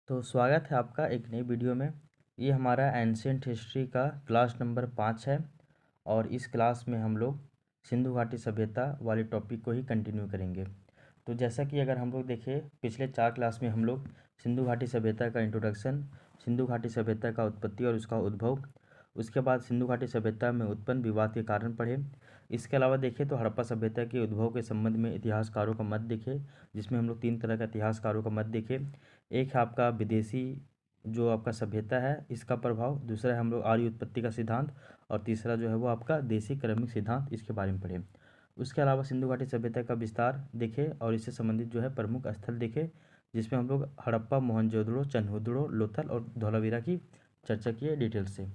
तो स्वागत है आपका एक नई वीडियो में। ये हमारा एंशियंट हिस्ट्री का क्लास नंबर 5 है और इस क्लास में हम लोग सिंधु घाटी सभ्यता वाले टॉपिक को ही कंटिन्यू करेंगे। तो जैसा कि अगर हम लोग देखें पिछले 4 क्लास में हम लोग सिंधु घाटी सभ्यता का इंट्रोडक्शन, सिंधु घाटी सभ्यता का उत्पत्ति और उसका उद्भव, उसके बाद सिंधु घाटी सभ्यता में उत्पन्न विवाद के कारण पढ़े। इसके अलावा देखें तो हड़प्पा सभ्यता के उद्भव के संबंध में इतिहासकारों का मत देखे, जिसमें हम लोग 3 तरह का इतिहासकारों का मत देखे। एक है आपका विदेशी जो आपका सभ्यता है इसका प्रभाव, दूसरा है हम लोग आर्य उत्पत्ति का सिद्धांत और तीसरा जो है वो आपका देशी क्रमिक सिद्धांत, इसके बारे में पढ़े। उसके अलावा सिंधु घाटी सभ्यता का विस्तार देखे और इससे संबंधित जो है प्रमुख स्थल देखे, जिसमें हम लोग हड़प्पा, मोहनजोदड़ो, चन्हुदड़ो, लोथल और धौलावीरा की चर्चा किए डिटेल से।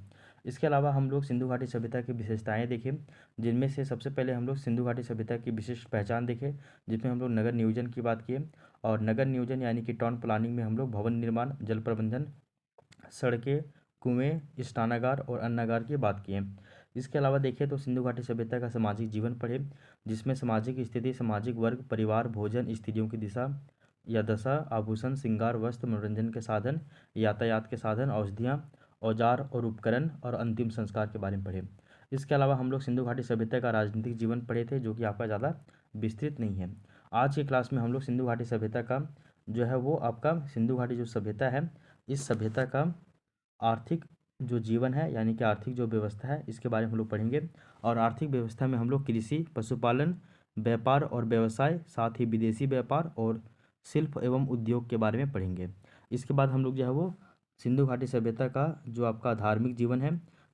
इसके अलावा हम लोग सिंधु घाटी सभ्यता की विशेषताएं देखें, जिनमें से सबसे पहले हम लोग सिंधु घाटी सभ्यता की विशिष्ट पहचान देखें, जिसमें हम लोग नगर नियोजन की बात किए और नगर नियोजन यानी कि टाउन प्लानिंग में हम लोग भवन निर्माण, जल प्रबंधन, सड़कें, कुएं, स्नानागार और अन्नागार की बात किए। इसके अलावा देखें तो सिंधु घाटी सभ्यता का सामाजिक जीवन पढ़े, जिसमें सामाजिक स्थिति, सामाजिक वर्ग, परिवार, भोजन, स्त्रियों की दिशा या दशा, आभूषण, श्रृंगार, वस्त्र, मनोरंजन के साधन, यातायात के साधन, औषधियाँ, औजार और उपकरण और अंतिम संस्कार के बारे में पढ़े। इसके अलावा हम लोग सिंधु घाटी सभ्यता का राजनीतिक जीवन पढ़े थे, जो कि आपका ज़्यादा विस्तृत नहीं है। आज की क्लास में हम लोग सिंधु घाटी सभ्यता का जो है वो आपका सिंधु घाटी जो सभ्यता है, इस सभ्यता का आर्थिक जो जीवन है यानी कि आर्थिक जो व्यवस्था है इसके बारे में हम लोग पढ़ेंगे। और आर्थिक व्यवस्था में हम लोग कृषि, पशुपालन, व्यापार और व्यवसाय, साथ ही विदेशी व्यापार और शिल्प एवं उद्योग के बारे में पढ़ेंगे। इसके बाद हम लोग जो है वो सिंधु घाटी सभ्यता का जो आपका धार्मिक जीवन है,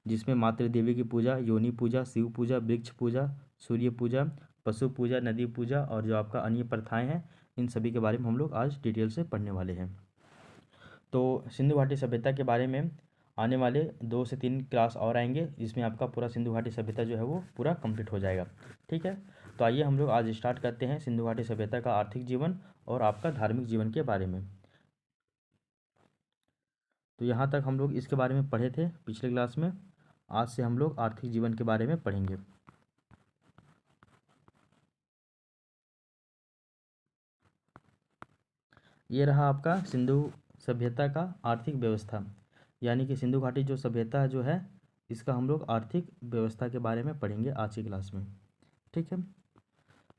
जिसमें मातृ देवी की पूजा, योनि पूजा, शिव पूजा, वृक्ष पूजा, सूर्य पूजा, पशु पूजा, नदी पूजा और जो आपका अन्य प्रथाएं हैं, इन सभी के बारे में हम लोग आज डिटेल से पढ़ने वाले हैं। तो सिंधु घाटी सभ्यता के बारे में आने वाले 2 से 3 क्लास और आएंगे, जिसमें आपका पूरा सिंधु घाटी सभ्यता जो है वो पूरा कंप्लीट हो जाएगा। ठीक है, तो आइए हम लोग आज स्टार्ट करते हैं सिंधु घाटी सभ्यता का आर्थिक जीवन और आपका धार्मिक जीवन के बारे में। तो यहाँ तक हम लोग इसके बारे में पढ़े थे पिछले क्लास में। आज से हम लोग आर्थिक जीवन के बारे में पढ़ेंगे। ये रहा आपका सिंधु सभ्यता का आर्थिक व्यवस्था, यानी कि सिंधु घाटी जो सभ्यता जो है इसका हम लोग आर्थिक व्यवस्था के बारे में पढ़ेंगे आज की क्लास में। ठीक है,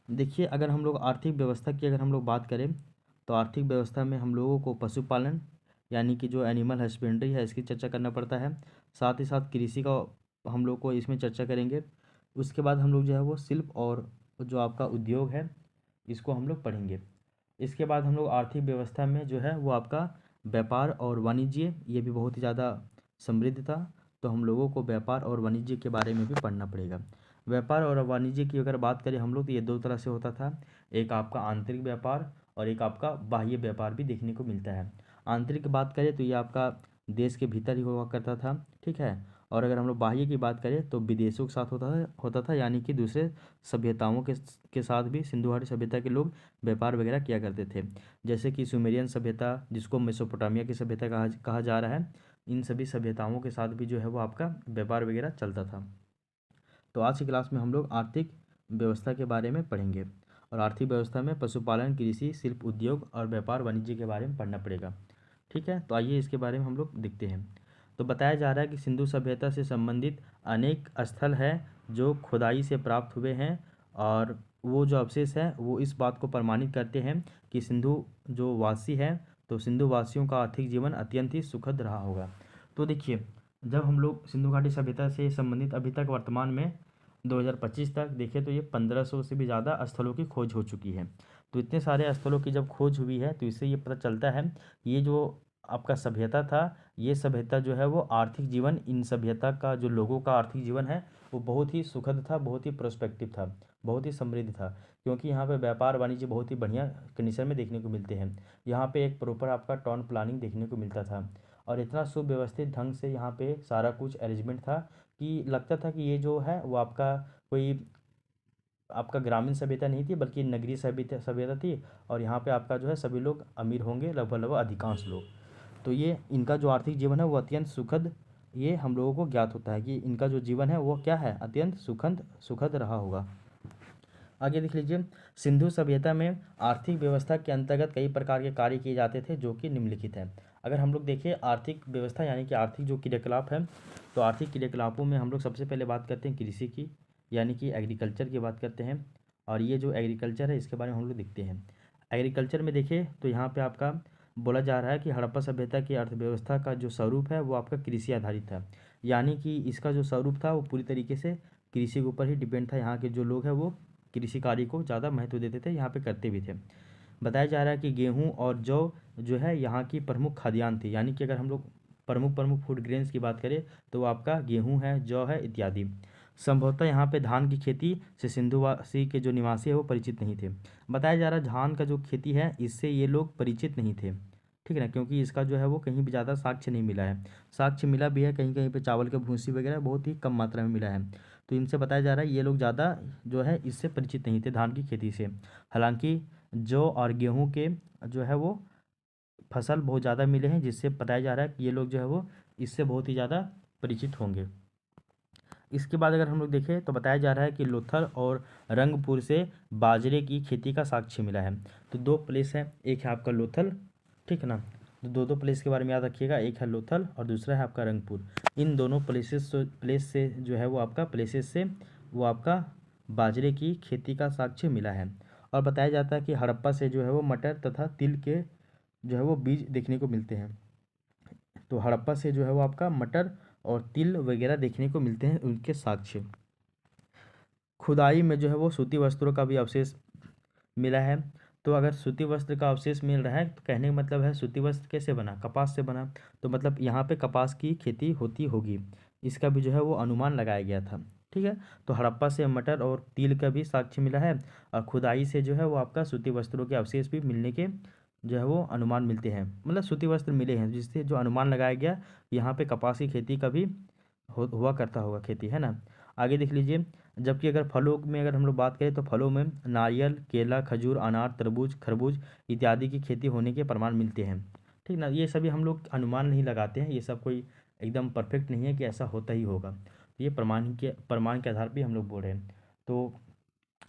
देखिए अगर हम लोग आर्थिक व्यवस्था की अगर हम लोग बात करें तो आर्थिक व्यवस्था में हम लोगों को पशुपालन यानी कि जो एनिमल हस्बेंड्री है इसकी चर्चा करना पड़ता है, साथ ही साथ कृषि का हम लोग को इसमें चर्चा करेंगे। उसके बाद हम लोग जो है वो शिल्प और जो आपका उद्योग है इसको हम लोग पढ़ेंगे। इसके बाद हम लोग आर्थिक व्यवस्था में जो है वो आपका व्यापार और वाणिज्य, ये भी बहुत ही ज़्यादा समृद्ध था, तो हम लोगों को व्यापार और वाणिज्य के बारे में भी पढ़ना पड़ेगा। व्यापार और वाणिज्य की अगर बात करें हम लोग तो ये 2 तरह से होता था, एक आपका आंतरिक व्यापार और एक आपका बाह्य व्यापार भी देखने को मिलता है। आंतरिक बात करें तो ये आपका देश के भीतर ही हुआ करता था, ठीक है। और अगर हम लोग बाह्य की बात करें तो विदेशों के साथ होता था यानी कि दूसरे सभ्यताओं के साथ भी सिंधु घाटी सभ्यता के लोग व्यापार वगैरह किया करते थे। जैसे कि सुमेरियन सभ्यता, जिसको मेसोपोटामिया की सभ्यता कहा जा रहा है, इन सभी सभ्यताओं के साथ भी जो है वो आपका व्यापार वगैरह चलता था। तो आज की क्लास में हम लोग आर्थिक व्यवस्था के बारे में पढ़ेंगे और आर्थिक व्यवस्था में पशुपालन, कृषि, शिल्प उद्योग और व्यापार वाणिज्य के बारे में पढ़ना पड़ेगा। ठीक है, तो आइए इसके बारे में हम लोग देखते हैं। तो बताया जा रहा है कि सिंधु सभ्यता से संबंधित अनेक स्थल हैं जो खुदाई से प्राप्त हुए हैं और वो जो अवशेष हैं वो इस बात को प्रमाणित करते हैं कि सिंधु जो वासी हैं तो सिंधु वासियों का आर्थिक जीवन अत्यंत ही सुखद रहा होगा। तो देखिए जब हम लोग सिंधु घाटी सभ्यता से संबंधित अभी तक वर्तमान में 2025 तक देखें तो ये 1500 से भी ज़्यादा स्थलों की खोज हो चुकी है। तो इतने सारे स्थलों की जब खोज हुई है तो इससे ये पता चलता है ये जो आपका सभ्यता था, ये सभ्यता जो है वो आर्थिक जीवन, इन सभ्यता का जो लोगों का आर्थिक जीवन है वो बहुत ही सुखद था, बहुत ही प्रोस्पेक्टिव था, बहुत ही समृद्ध था, क्योंकि यहाँ पे व्यापार वाणिज्य बहुत ही बढ़िया कंडीशन में देखने को मिलते हैं। यहाँ पे एक प्रॉपर आपका टाउन प्लानिंग देखने को मिलता था और इतना सुव्यवस्थित ढंग से यहाँ पे सारा कुछ अरेंजमेंट था कि लगता था कि ये जो है वो आपका कोई आपका ग्रामीण सभ्यता नहीं थी बल्कि नगरीय सभ्यता सभ्यता थी। और यहाँ पे आपका जो है सभी लोग अमीर होंगे, लगभग लगभग अधिकांश लोग। तो ये इनका जो आर्थिक जीवन है वो अत्यंत सुखद, ये हम लोगों को ज्ञात होता है कि इनका जो जीवन है वो क्या है, अत्यंत सुखद सुखद रहा होगा। आगे देख लीजिए, सिंधु सभ्यता में आर्थिक व्यवस्था के अंतर्गत कई प्रकार के कार्य किए जाते थे जो कि निम्नलिखित हैं। अगर हम लोग देखें आर्थिक व्यवस्था यानी कि आर्थिक जो क्रियाकलाप है, तो आर्थिक क्रियाकलापों में हम लोग सबसे पहले बात करते हैं कृषि की, यानी कि एग्रीकल्चर की बात करते हैं। और ये जो एग्रीकल्चर है इसके बारे में हम लोग देखते हैं। एग्रीकल्चर में देखें तो यहाँ पे आपका बोला जा रहा है कि हड़प्पा सभ्यता की अर्थव्यवस्था का जो स्वरूप है वो आपका कृषि आधारित था, यानी कि इसका जो स्वरूप था वो पूरी तरीके से कृषि के ऊपर ही डिपेंड था। यहाँ के जो लोग हैं वो कृषि कार्य को ज़्यादा महत्व देते थे, यहाँ पे करते भी थे। बताया जा रहा है कि गेहूँ और जौ जो है यहाँ की प्रमुख खाद्यान्न थी, यानी कि अगर हम लोग प्रमुख प्रमुख फूड ग्रेन्स की बात करें तो वो आपका गेहूँ है, जौ है इत्यादि। संभवतः यहाँ पे धान की खेती से सिंधुवासी के जो निवासी है वो परिचित नहीं थे। बताया जा रहा है धान का जो खेती है इससे ये लोग परिचित नहीं थे, ठीक है ना, क्योंकि इसका जो है वो कहीं भी ज़्यादा साक्ष्य नहीं मिला है। साक्ष्य मिला भी है कहीं कहीं पे चावल के भूसी वगैरह बहुत ही कम मात्रा में मिला है। तो इनसे बताया जा रहा है ये लोग ज़्यादा जो है इससे परिचित नहीं थे धान की खेती से। हालांकि जौ और गेहूँ के जो है वो फसल बहुत ज़्यादा मिले हैं, जिससे बताया जा रहा है कि ये लोग जो है वो इससे बहुत ही ज़्यादा परिचित होंगे। इसके बाद अगर हम लोग देखें तो बताया जा रहा है कि लोथल और रंगपुर से बाजरे की खेती का साक्ष्य मिला है। तो दो प्लेस है, एक है आपका लोथल, ठीक है ना, तो दो दो प्लेस के बारे में याद रखिएगा, एक है लोथल और दूसरा है आपका रंगपुर। इन दोनों प्लेस से जो है वो आपका प्लेसेस से वो आपका बाजरे की खेती का साक्ष्य मिला है। और बताया जाता है कि हड़प्पा से जो है वो मटर तथा तिल के जो है वो बीज देखने को मिलते हैं। तो हड़प्पा से जो है वो आपका मटर और तिल वगैरह देखने को मिलते हैं, उनके साक्ष्य। खुदाई में जो है वो सूती वस्त्रों का भी अवशेष मिला है। तो अगर सूती वस्त्र का अवशेष मिल रहा है तो कहने का मतलब है सूती वस्त्र कैसे बना, कपास से बना, तो मतलब यहाँ पे कपास की खेती होती होगी, इसका भी जो है वो अनुमान लगाया गया था। ठीक है, तो हड़प्पा से मटर और तिल का भी साक्ष्य मिला है, और खुदाई से जो है वो आपका सूती वस्त्रों के अवशेष भी मिलने के जो है वो अनुमान मिलते हैं, मतलब सूती वस्त्र मिले हैं, जिससे जो अनुमान लगाया गया यहाँ पे कपास की खेती का भी हुआ करता होगा खेती, है ना। आगे देख लीजिए, जबकि अगर फलों में अगर हम लोग बात करें तो फलों में नारियल, केला, खजूर, अनार, तरबूज, खरबूज इत्यादि की खेती होने के प्रमाण मिलते हैं। ठीक ना, ये सभी हम लोग अनुमान नहीं लगाते हैं, ये सब कोई एकदम परफेक्ट नहीं है कि ऐसा होता ही होगा, ये प्रमाण के आधार पर हम लोग बोल रहे हैं। तो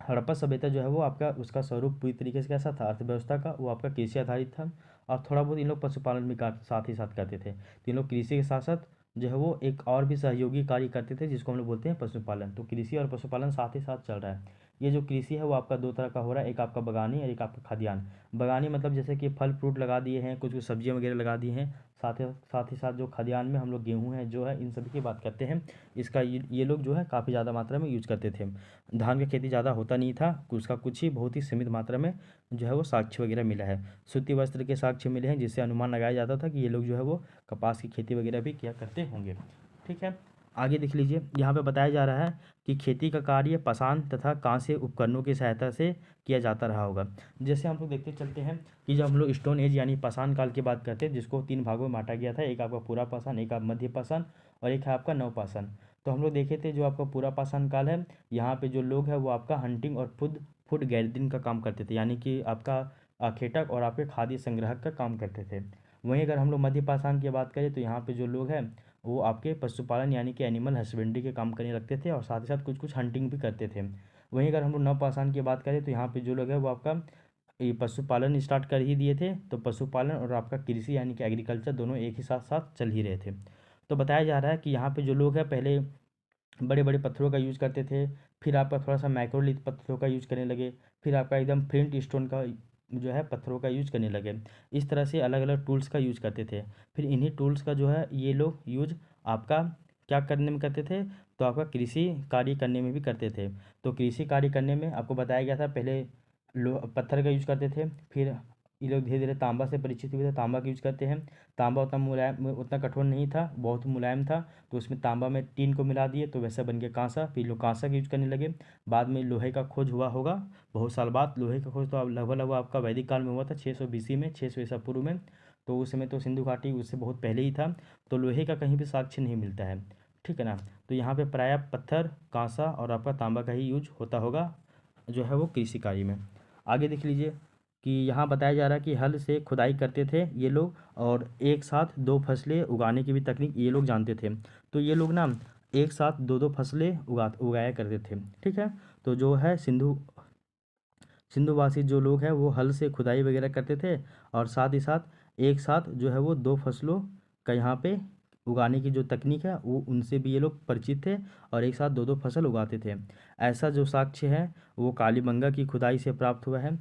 हड़प्पा सभ्यता जो है वो आपका उसका स्वरूप पूरी तरीके से कैसा था, अर्थव्यवस्था का, वो आपका कृषि आधारित था। और थोड़ा बहुत इन लोग पशुपालन भी साथ ही साथ करते थे। तो इन लोग कृषि के साथ साथ जो है वो एक और भी सहयोगी कार्य करते थे जिसको हम लोग बोलते हैं पशुपालन। तो कृषि और पशुपालन साथ ही साथ चल रहा है। ये जो कृषि है वो आपका दो तरह का हो रहा है, एक आपका बगानी और एक आपका खाद्यान्न। बगानी मतलब जैसे कि फल फ्रूट लगा दिए हैं, कुछ कुछ सब्जियां वगैरह लगा दी हैं, साथ ही साथ जो खाद्यान्न में हम लोग गेहूँ है, जो है, इन सभी की बात करते हैं। इसका ये लोग जो है काफ़ी ज़्यादा मात्रा में यूज करते थे। धान की खेती ज़्यादा होता नहीं था, उसका कुछ ही बहुत ही सीमित मात्रा में जो है वो साक्ष्य वगैरह मिला है। सूती वस्त्र के साक्ष्य मिले हैं, जिससे अनुमान लगाया जाता था कि ये लोग जो है वो कपास की खेती वगैरह भी किया करते होंगे। ठीक है, आगे देख लीजिए, यहाँ पे बताया जा रहा है कि खेती का कार्य पाषाण तथा कांस्य उपकरणों की सहायता से किया जाता रहा होगा। जैसे हम लोग देखते चलते हैं कि जब हम लोग स्टोन एज यानी पाषाण काल की बात करते हैं, जिसको 3 भागों में बांटा गया था, एक आपका पूरा पाषाण, एक आप मध्य पाषाण और एक है आपका नवपाषाण। तो हम लोग देखे थे जो आपका पूरा पाषाण काल है, यहाँ पे जो लोग हैं वो आपका हंटिंग और फूड फूड गैदरिंग का काम करते थे, यानी कि आपका खेटक और आपके खाद्य संग्रहक का काम करते थे। वहीं अगर हम लोग मध्य पाषाण की बात करें तो यहाँ पे जो लोग हैं वो आपके पशुपालन यानी कि एनिमल हस्बेंड्री के काम करने लगते थे, और साथ ही साथ कुछ कुछ हंटिंग भी करते थे। वहीं अगर हम लोग नवपाषाण की बात करें तो यहाँ पे जो लोग हैं वो आपका ये पशुपालन स्टार्ट कर ही दिए थे। तो पशुपालन और आपका कृषि यानी कि एग्रीकल्चर दोनों एक ही साथ साथ चल ही रहे थे। तो बताया जा रहा है कि यहाँ पे जो लोग हैं पहले बड़े बड़े पत्थरों का यूज़ करते थे, फिर आपका थोड़ा सा माइक्रोलिथ पत्थरों का यूज़ करने लगे, फिर आपका एकदम फ्लिंट स्टोन का जो है पत्थरों का यूज़ करने लगे। इस तरह से अलग अलग टूल्स का यूज़ करते थे। फिर इन्हीं टूल्स का जो है ये लोग यूज आपका क्या करने में करते थे, तो आपका कृषि कार्य करने में भी करते थे। तो कृषि कार्य करने में आपको बताया गया था पहले लो पत्थर का यूज़ करते थे, फिर ये लोग धीरे धीरे तांबा से परिचित हुए थे, तांबा का यूज़ करते हैं। तांबा उतना मुलायम उतना कठोर नहीं था, बहुत मुलायम था, तो उसमें तांबा में टीन को मिला दिए तो वैसा बन गया कांसा। फिर लोग कांसा का यूज़ करने लगे। बाद में लोहे का खोज हुआ होगा बहुत साल बाद। लोहे का खोज तो अब लगभग लगभग आपका वैदिक काल में हुआ था, 600 BC में, 600 ईसा पूर्व में। तो उस समय तो सिंधु घाटी उससे बहुत पहले ही था। तो लोहे का कहीं भी साक्ष्य नहीं मिलता है, ठीक है ना। तो यहाँ पे प्रायः पत्थर, कांसा और आपका तांबा का ही यूज होता होगा जो है वो कृषि कार्य में। आगे देख लीजिए कि यहाँ बताया जा रहा है कि हल से खुदाई करते थे ये लोग, और एक साथ दो फसलें उगाने की भी तकनीक ये लोग जानते थे। तो ये लोग ना एक साथ दो दो फसलें उगाया करते थे, ठीक है। तो जो है सिंधु सिंधुवासी जो लोग हैं वो हल से खुदाई वगैरह करते थे और साथ ही साथ एक साथ जो है वो दो फसलों का यहाँ पे उगाने की जो तकनीक है वो उनसे भी ये लोग परिचित थे और एक साथ दो दो फसल उगाते थे। ऐसा जो साक्ष्य है वो कालीबंगा की खुदाई से प्राप्त हुआ है।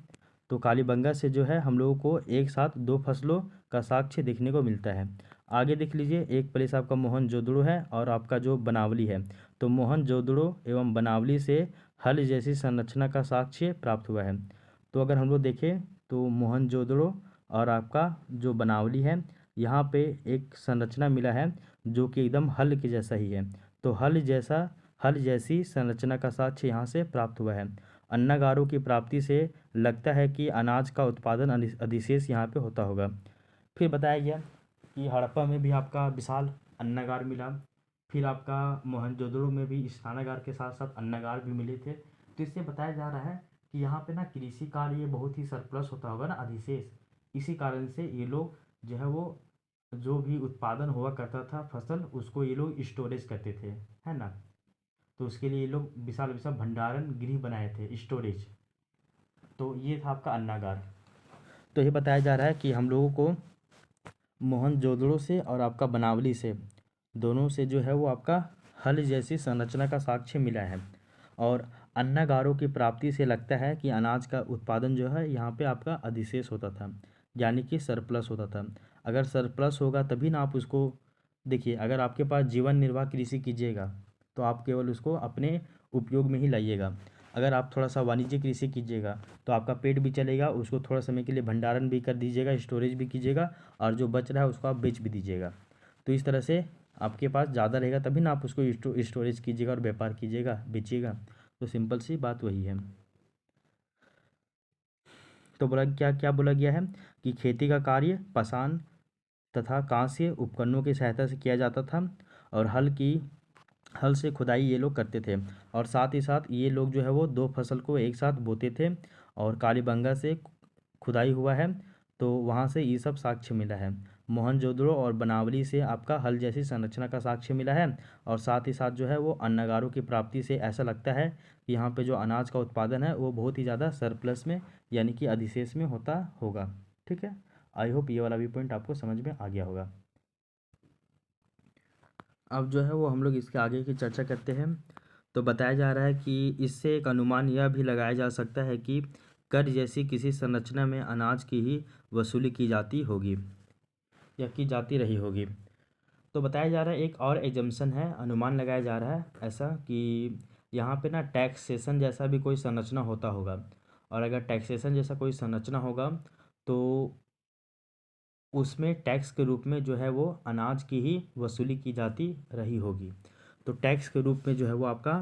तो कालीबंगा से जो है हम लोगों को एक साथ दो फसलों का साक्ष्य देखने को मिलता है। आगे देख लीजिए, एक प्लेस आपका मोहनजोदड़ो है और आपका जो बनावली है। तो मोहनजोदड़ो एवं बनावली से हल जैसी संरचना का साक्ष्य प्राप्त हुआ है। तो अगर हम लोग देखें तो मोहनजोदड़ो और आपका जो बनावली है, यहाँ पे एक संरचना मिला है जो कि एकदम हल के जैसा ही है। तो हल जैसी संरचना का साक्ष्य यहाँ से प्राप्त हुआ है। अन्नागारों की प्राप्ति से लगता है कि अनाज का उत्पादन अधिशेष यहाँ पे होता होगा। फिर बताया गया कि हड़प्पा में भी आपका विशाल अन्नागार मिला। फिर आपका मोहनजोदड़ो में भी स्नानागार के साथ साथ अन्नागार भी मिले थे। तो इससे बताया जा रहा है कि यहाँ पे ना कृषि कार्य ये बहुत ही सरप्लस होता होगा ना, अधिशेष। इसी कारण से ये लोग जो है वो जो भी उत्पादन हुआ करता था फसल, उसको ये लोग स्टोरेज करते थे, है ना। तो उसके लिए ये लोग विशाल विशाल भंडारण गृह बनाए थे, स्टोरेज। तो ये था आपका अन्नागार। तो ये बताया जा रहा है कि हम लोगों को मोहनजोदड़ो से और आपका बनावली से, दोनों से जो है वो आपका हल जैसी संरचना का साक्ष्य मिला है। और अन्नागारों की प्राप्ति से लगता है कि अनाज का उत्पादन जो है यहाँ पे आपका अधिशेष होता था, यानी कि सरप्लस होता था। अगर सरप्लस होगा तभी ना आप उसको, देखिए अगर आपके पास जीवन निर्वाह कृषि कीजिएगा तो आप केवल उसको अपने उपयोग में ही लाइएगा। अगर आप थोड़ा सा वाणिज्य कृषि कीजिएगा तो आपका पेट भी चलेगा, उसको थोड़ा समय के लिए भंडारण भी कर दीजिएगा, स्टोरेज भी कीजिएगा, और जो बच रहा है उसको आप बेच भी दीजिएगा। तो इस तरह से आपके पास ज़्यादा रहेगा तभी ना आप उसको स्टोरेज कीजिएगा और व्यापार कीजिएगा, बेचिएगा। तो सिंपल सी बात वही है। तो बोला क्या क्या बोला गया है कि खेती का कार्य पाषाण तथा कांस्य उपकरणों की सहायता से किया जाता था और हल से खुदाई ये लोग करते थे। और साथ ही साथ ये लोग जो है वो दो फसल को एक साथ बोते थे। और कालीबंगा से खुदाई हुआ है तो वहाँ से ये सब साक्ष्य मिला है। मोहनजोदड़ो और बनावली से आपका हल जैसी संरचना का साक्ष्य मिला है। और साथ ही साथ जो है वो अन्नागारों की प्राप्ति से ऐसा लगता है कि यहाँ पे जो अनाज का उत्पादन है वो बहुत ही ज़्यादा सरप्लस में, यानी कि अधिशेष में होता होगा। ठीक है, आई होप ये वाला भी पॉइंट आपको समझ में आ गया होगा। अब जो है वो हम लोग इसके आगे की चर्चा करते हैं। तो बताया जा रहा है कि इससे एक अनुमान यह भी लगाया जा सकता है कि कर जैसी किसी संरचना में अनाज की ही वसूली की जाती होगी या की जाती रही होगी। तो बताया जा रहा है एक और एजम्पशन है, अनुमान लगाया जा रहा है ऐसा कि यहाँ पे ना टैक्सेशन जैसा भी कोई संरचना होता होगा। और अगर टैक्सेशन जैसा कोई संरचना होगा तो उसमें टैक्स के रूप में जो है वो अनाज की ही वसूली की जाती रही होगी। तो टैक्स के रूप में जो है वो आपका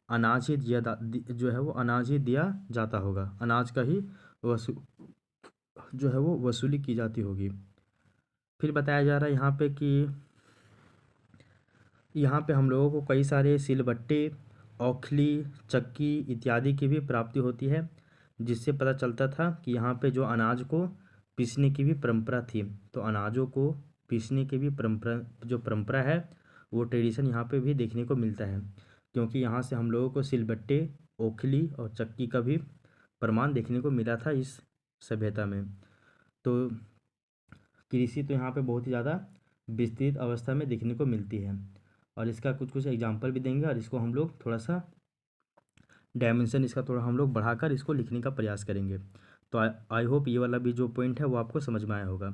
अनाज ही जो है वो अनाज ही दिया जाता होगा, अनाज का ही वसू जो है वो वसूली की जाती होगी। फिर बताया जा रहा है यहाँ पे कि यहाँ पे हम लोगों को कई सारे सिलबट्टे, औखली, चक्की इत्यादि की भी प्राप्ति होती है, जिससे पता चलता था कि यहाँ पे जो अनाज को पीसने की भी परंपरा थी। तो अनाजों को पीसने की भी परंपरा है, वो ट्रेडिशन यहाँ पे भी देखने को मिलता है, क्योंकि यहाँ से हम लोगों को सिलबट्टे, ओखली और चक्की का भी प्रमाण देखने को मिला था इस सभ्यता में। तो कृषि तो यहाँ पे बहुत ही ज़्यादा विस्तृत अवस्था में देखने को मिलती है। और इसका कुछ कुछ एग्जाम्पल भी देंगे और इसको हम लोग थोड़ा सा डायमेंशन इसका थोड़ा हम लोग बढ़ाकर इसको लिखने का प्रयास करेंगे। तो आई होप ये वाला भी जो पॉइंट है वो आपको समझ में आया होगा।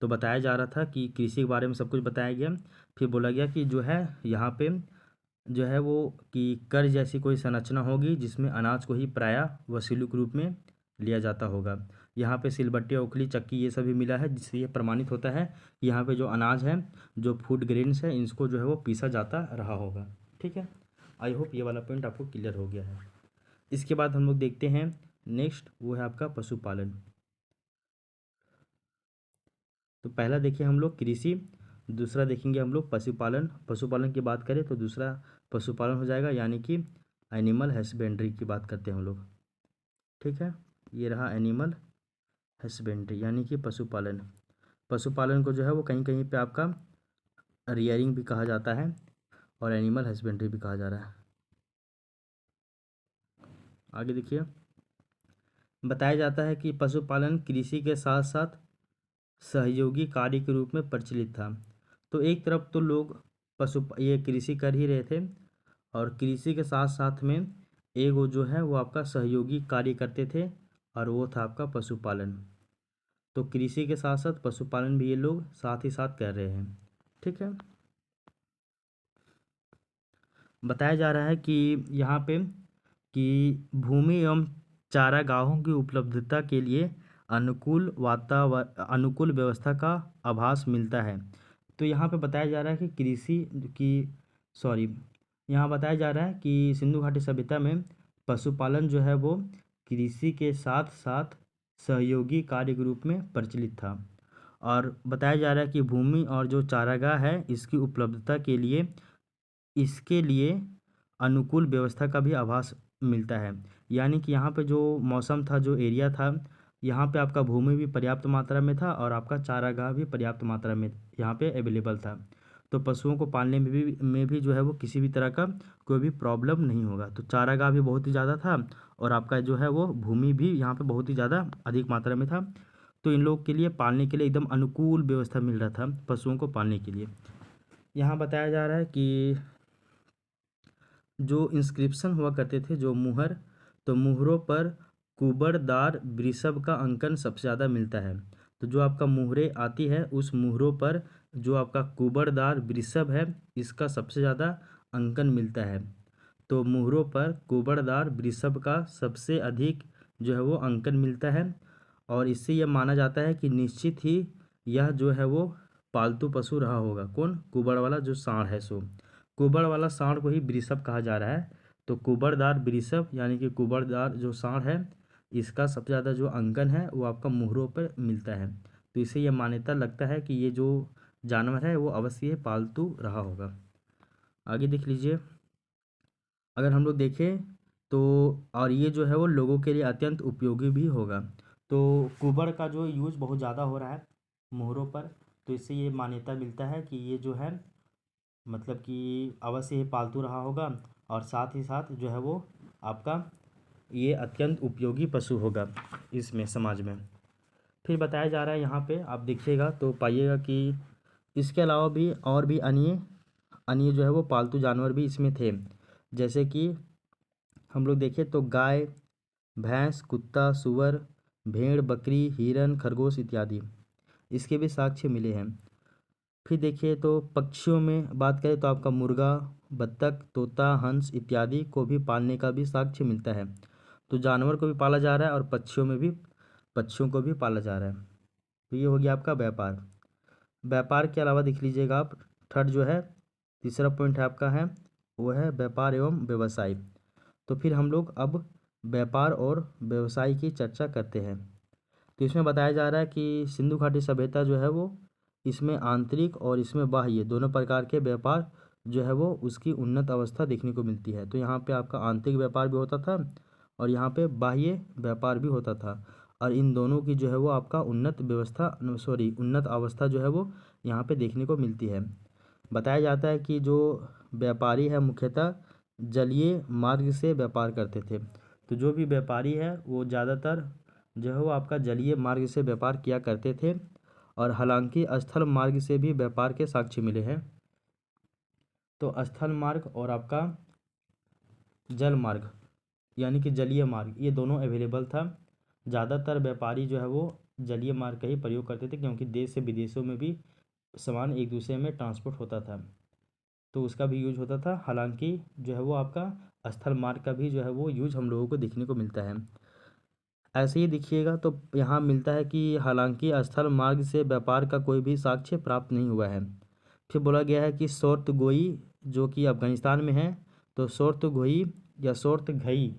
तो बताया जा रहा था कि कृषि के बारे में सब कुछ बताया गया। फिर बोला गया कि जो है यहाँ पे जो है वो कि कर जैसी कोई संरचना होगी जिसमें अनाज को ही प्रायः वसूली के रूप में लिया जाता होगा। यहाँ पे सिलबट्टे, ओखली, चक्की ये सभी मिला है, जिससे ये प्रमाणित होता है कि यहाँ पे जो अनाज है, जो फूड ग्रेन्स है, इनको जो है वो पीसा जाता रहा होगा। ठीक है, आई होप ये वाला पॉइंट आपको क्लियर हो गया है। इसके बाद हम लोग देखते हैं नेक्स्ट, वो है आपका पशुपालन। तो पहला देखिए हम लोग कृषि, दूसरा देखेंगे हम लोग पशुपालन। पशुपालन की बात करें तो दूसरा पशुपालन हो जाएगा, यानी कि एनिमल हस्बेंड्री की बात करते हैं हम लोग। ठीक है, ये रहा एनिमल हस्बेंड्री यानी कि पशुपालन। पशुपालन को जो है वो कहीं कहीं पे आपका रियरिंग भी कहा जाता है और एनिमल हस्बेंड्री भी कहा जा रहा है। आगे देखिए, बताया जाता है कि पशुपालन कृषि के साथ साथ सहयोगी कार्य के रूप में प्रचलित था। तो एक तरफ तो लोग ये कृषि कर ही रहे थे, और कृषि के साथ साथ में एक वो जो है वो आपका सहयोगी कार्य करते थे, और वो था आपका पशुपालन। तो कृषि के साथ साथ पशुपालन भी ये लोग साथ ही साथ कर रहे हैं। ठीक है। बताया जा रहा है कि यहाँ पे कि भूमि एवं चारागाहों की उपलब्धता के लिए अनुकूल व्यवस्था का आभास मिलता है। तो यहाँ पे बताया जा रहा है कि यहाँ बताया जा रहा है कि सिंधु घाटी सभ्यता में पशुपालन जो है वो कृषि के साथ साथ सहयोगी कार्य के रूप में प्रचलित था। और बताया जा रहा है कि भूमि और जो चारागाह है इसकी उपलब्धता के लिए इसके लिए अनुकूल व्यवस्था का भी आभास मिलता है। यानी कि यहाँ पे जो मौसम था, जो एरिया था, यहाँ पे आपका भूमि भी पर्याप्त मात्रा में था और आपका चारागाह भी पर्याप्त मात्रा में यहाँ पे अवेलेबल था। तो पशुओं को पालने में भी जो है वो किसी भी तरह का कोई भी प्रॉब्लम नहीं होगा। तो चारागाह भी बहुत ही ज़्यादा था, और आपका जो है वो भूमि भी यहाँ पे बहुत ही ज़्यादा अधिक मात्रा में था। तो इन लोग के लिए पालने के लिए एकदम अनुकूल व्यवस्था मिल रहा था पशुओं को पालने के लिए। यहाँ बताया जा रहा है कि जो इंस्क्रिप्शन हुआ करते थे, जो मुहर, तो मुहरों पर कुबड़दार वृषभ का अंकन सबसे ज़्यादा मिलता है। तो जो आपका मुहरें आती है उस मुहरों पर जो आपका कुबड़दार वृषभ है इसका सबसे ज़्यादा अंकन मिलता है। तो मुहरों पर कुबड़दार वृषभ का सबसे अधिक जो है वो अंकन मिलता है, और इससे यह माना जाता है कि निश्चित ही यह जो है वो पालतू पशु रहा होगा। कौन? कुबड़ वाला जो सांड है सो कुबड़ वाला सांड को ही वृषभ कहा जा रहा है। तो कुबड़दार वृषभ यानी कि कुबड़दार जो सांड है इसका सबसे ज़्यादा जो अंकन है वो आपका मुहरों पर मिलता है। तो इससे यह मान्यता लगता है कि ये जो जानवर है वो अवश्य पालतू रहा होगा। आगे देख लीजिए, अगर हम लोग देखें तो और ये जो है वो लोगों के लिए अत्यंत उपयोगी भी होगा। तो कुबड़ का जो यूज़ बहुत ज़्यादा हो रहा है मोहरों पर, तो इससे ये मान्यता मिलता है कि ये जो है मतलब कि अवश्य ही पालतू रहा होगा, और साथ ही साथ जो है वो आपका ये अत्यंत उपयोगी पशु होगा इसमें समाज में। फिर बताया जा रहा है यहाँ पे आप देखिएगा तो पाइएगा कि इसके अलावा भी और भी अन्य अन्य जो है वो पालतू जानवर भी इसमें थे। जैसे कि हम लोग देखें तो गाय, भैंस, कुत्ता, सूअर, भेड़, बकरी, हिरन, खरगोश इत्यादि इसके भी साक्ष्य मिले हैं। फिर देखिए तो पक्षियों में बात करें तो आपका मुर्गा, बत्तख, तोता, हंस इत्यादि को भी पालने का भी साक्ष्य मिलता है। तो जानवर को भी पाला जा रहा है और पक्षियों को भी पाला जा रहा है। तो ये हो गया आपका व्यापार। व्यापार के अलावा देख लीजिएगा आप, थर्ड जो है तीसरा पॉइंट है आपका है वो है व्यापार एवं व्यवसाय। तो फिर हम लोग अब व्यापार और व्यवसाय की चर्चा करते हैं। तो इसमें बताया जा रहा है कि सिंधु घाटी सभ्यता जो है वो इसमें आंतरिक और इसमें बाह्य दोनों प्रकार के व्यापार जो है वो उसकी उन्नत अवस्था देखने को मिलती है। तो यहाँ पे आपका आंतरिक व्यापार भी होता था और यहाँ पे बाह्य व्यापार भी होता था, और इन दोनों की जो है वो आपका उन्नत अवस्था जो है वो यहाँ पे देखने को मिलती है। बताया जाता है कि जो व्यापारी है मुख्यतः जलीय मार्ग से व्यापार करते थे। तो जो भी व्यापारी है वो ज़्यादातर जो है वो आपका जलीय मार्ग से व्यापार किया करते थे, और हालांकि स्थल मार्ग से भी व्यापार के साक्ष्य मिले हैं। तो स्थल मार्ग और आपका जल मार्ग यानी कि जलीय मार्ग ये दोनों अवेलेबल था। ज़्यादातर व्यापारी जो है वो जलीय मार्ग का ही प्रयोग करते थे, क्योंकि देश से विदेशों में भी सामान एक दूसरे में ट्रांसपोर्ट होता था, तो उसका भी यूज होता था। हालांकि जो है वो आपका स्थल मार्ग का भी जो है वो यूज हम लोगों को देखने को मिलता है। ऐसे ही देखिएगा तो यहाँ मिलता है कि हालांकि स्थल मार्ग से व्यापार का कोई भी साक्ष्य प्राप्त नहीं हुआ है। फिर बोला गया है कि सोर्तगोई जो कि अफगानिस्तान में है, तो सोर्तगोई या सोर्तघई,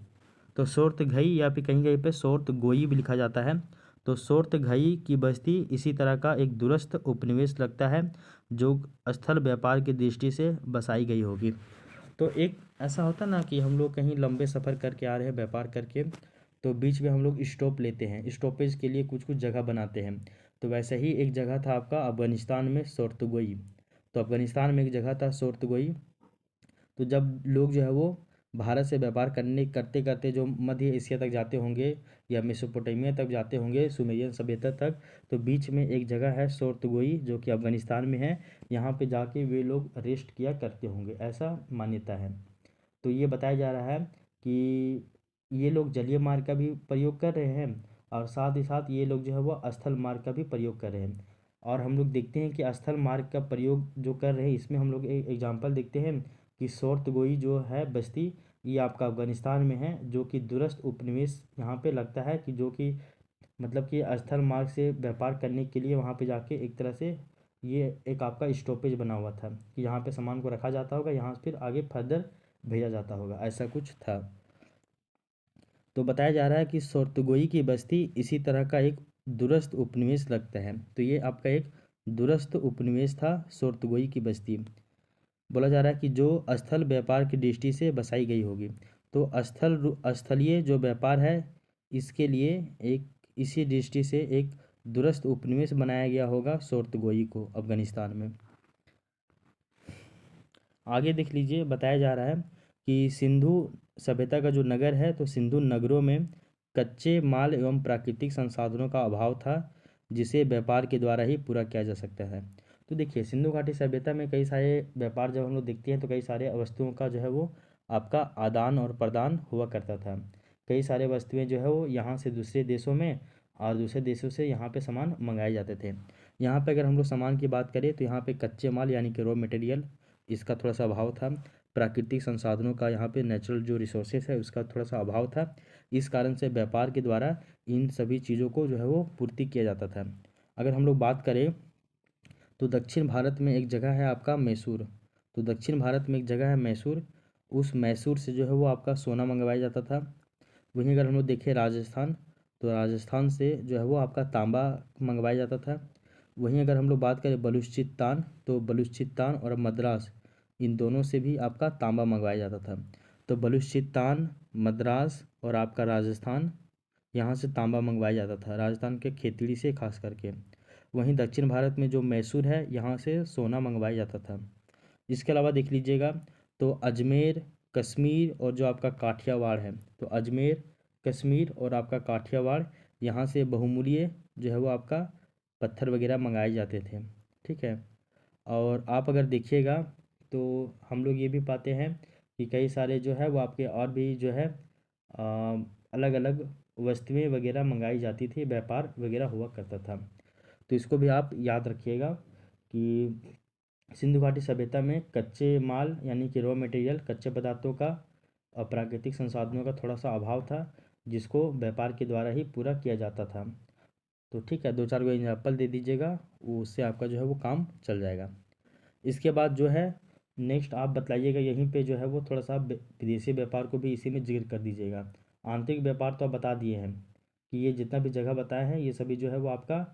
तो सोर्तघई या फिर कहीं कहीं पे सोर्तगोई भी लिखा जाता है। तो सोर्तघई की बस्ती इसी तरह का एक दूरस्थ उपनिवेश लगता है जो स्थल व्यापार की दृष्टि से बसाई गई होगी। तो एक ऐसा होता ना कि हम लोग कहीं लंबे सफ़र करके आ रहे हैं व्यापार करके, तो बीच में हम लोग स्टॉप लेते हैं, स्टॉपेज के लिए कुछ कुछ जगह बनाते हैं। तो वैसे ही एक जगह था आपका अफ़गानिस्तान में सोर्तगोई। तो अफ़गानिस्तान में एक जगह था सोर्तगोई। तो जब लोग जो है वो भारत से व्यापार करते करते जो मध्य एशिया तक जाते होंगे या मेसोपोटामिया तक जाते होंगे, सुमेरियन सभ्यता तक, तो बीच में एक जगह है सोर्तगोई जो कि अफगानिस्तान में है। यहाँ पे जाके वे लोग रेस्ट किया करते होंगे, ऐसा मान्यता है। तो ये बताया जा रहा है कि ये लोग जलीय मार्ग का भी प्रयोग कर रहे हैं और साथ ही साथ ये लोग जो है वो स्थल मार्ग का भी प्रयोग कर रहे हैं। और हम लोग देखते हैं कि स्थल मार्ग का प्रयोग जो कर रहे हैं, इसमें हम लोग एक एग्जांपल देखते हैं कि सोर्तगोई जो है बस्ती, ये आपका अफगानिस्तान में है, जो कि दूरस्थ उपनिवेश यहाँ पे लगता है कि जो कि मतलब कि स्थल मार्ग से व्यापार करने के लिए वहाँ पे जाके एक तरह से ये एक आपका स्टॉपेज बना हुआ था कि यहाँ पे सामान को रखा जाता होगा, यहाँ से फिर आगे फर्दर भेजा जाता होगा, ऐसा कुछ था। तो बताया जा रहा है कि सोर्तगोई की बस्ती इसी तरह का एक दूरस्थ उपनिवेश लगता है। तो ये आपका एक दूरस्थ उपनिवेश था सोर्तगोई की बस्ती। बोला जा रहा है कि जो स्थल व्यापार की दृष्टि से बसाई गई होगी। तो स्थलीय जो व्यापार है, इसके लिए एक इसी दृष्टि से एक दूरस्थ उपनिवेश बनाया गया होगा सोर्तगोई को अफगानिस्तान में। आगे देख लीजिए, बताया जा रहा है कि सिंधु सभ्यता का जो नगर है, तो सिंधु नगरों में कच्चे माल एवं प्राकृतिक संसाधनों का अभाव था, जिसे व्यापार के द्वारा ही पूरा किया जा सकता है। तो देखिए, सिंधु घाटी सभ्यता में कई सारे व्यापार जब हम लोग देखते हैं तो कई सारे वस्तुओं का जो है वो आपका आदान और प्रदान हुआ करता था। कई सारे वस्तुएं जो है वो यहाँ से दूसरे देशों में और दूसरे देशों से यहाँ पे सामान मंगाए जाते थे। यहाँ पे अगर हम लोग सामान की बात करें तो यहाँ पे कच्चे माल यानी कि रॉ मटेरियल, इसका थोड़ा सा अभाव था। प्राकृतिक संसाधनों का, यहाँ पे नेचुरल जो रिसोर्सेज है उसका थोड़ा सा अभाव था। इस कारण से व्यापार के द्वारा इन सभी चीज़ों को जो है वो पूर्ति किया जाता था। अगर हम लोग बात करें तो दक्षिण भारत में एक जगह है आपका मैसूर। तो दक्षिण भारत में एक जगह है मैसूर, उस मैसूर से जो है वो आपका सोना मंगवाया जाता था। वहीं अगर हम लोग देखें राजस्थान, तो राजस्थान से जो है वो आपका तांबा मंगवाया जाता था। वहीं अगर हम लोग बात करें बलूचिस्तान, तो बलूचिस्तान और मद्रास, इन दोनों से भी आपका तांबा मंगवाया जाता था। तो बलूचिस्तान, मद्रास और आपका राजस्थान, यहाँ से तांबा मंगवाया जाता था, राजस्थान के खेतड़ी से खास करके। वहीं दक्षिण भारत में जो मैसूर है, यहाँ से सोना मंगवाया जाता था। इसके अलावा देख लीजिएगा तो अजमेर, कश्मीर और जो आपका काठियावाड़ है, तो अजमेर, कश्मीर और आपका काठियावाड़, यहाँ से बहुमूल्य जो है वो आपका पत्थर वगैरह मंगाए जाते थे। ठीक है। और आप अगर देखिएगा तो हम लोग ये भी पाते हैं कि कई सारे जो है वो आपके और भी जो है अलग अलग वस्तुएं वगैरह मंगाई जाती थी, व्यापार वगैरह हुआ करता था। तो इसको भी आप याद रखिएगा कि सिंधु घाटी सभ्यता में कच्चे माल यानी कि रॉ मटेरियल, कच्चे पदार्थों का और प्राकृतिक संसाधनों का थोड़ा सा अभाव था, जिसको व्यापार के द्वारा ही पूरा किया जाता था। तो ठीक है, दो चार गो एग्जाम्पल दे दीजिएगा, उससे आपका जो है वो काम चल जाएगा। इसके बाद जो है नेक्स्ट आप बतलाइएगा, यहीं पे जो है वो थोड़ा सा विदेशी व्यापार को भी इसी में जिक्र कर दीजिएगा। आंतरिक व्यापार तो आप बता दिए हैं कि ये जितना भी जगह बताया है ये सभी जो है वो आपका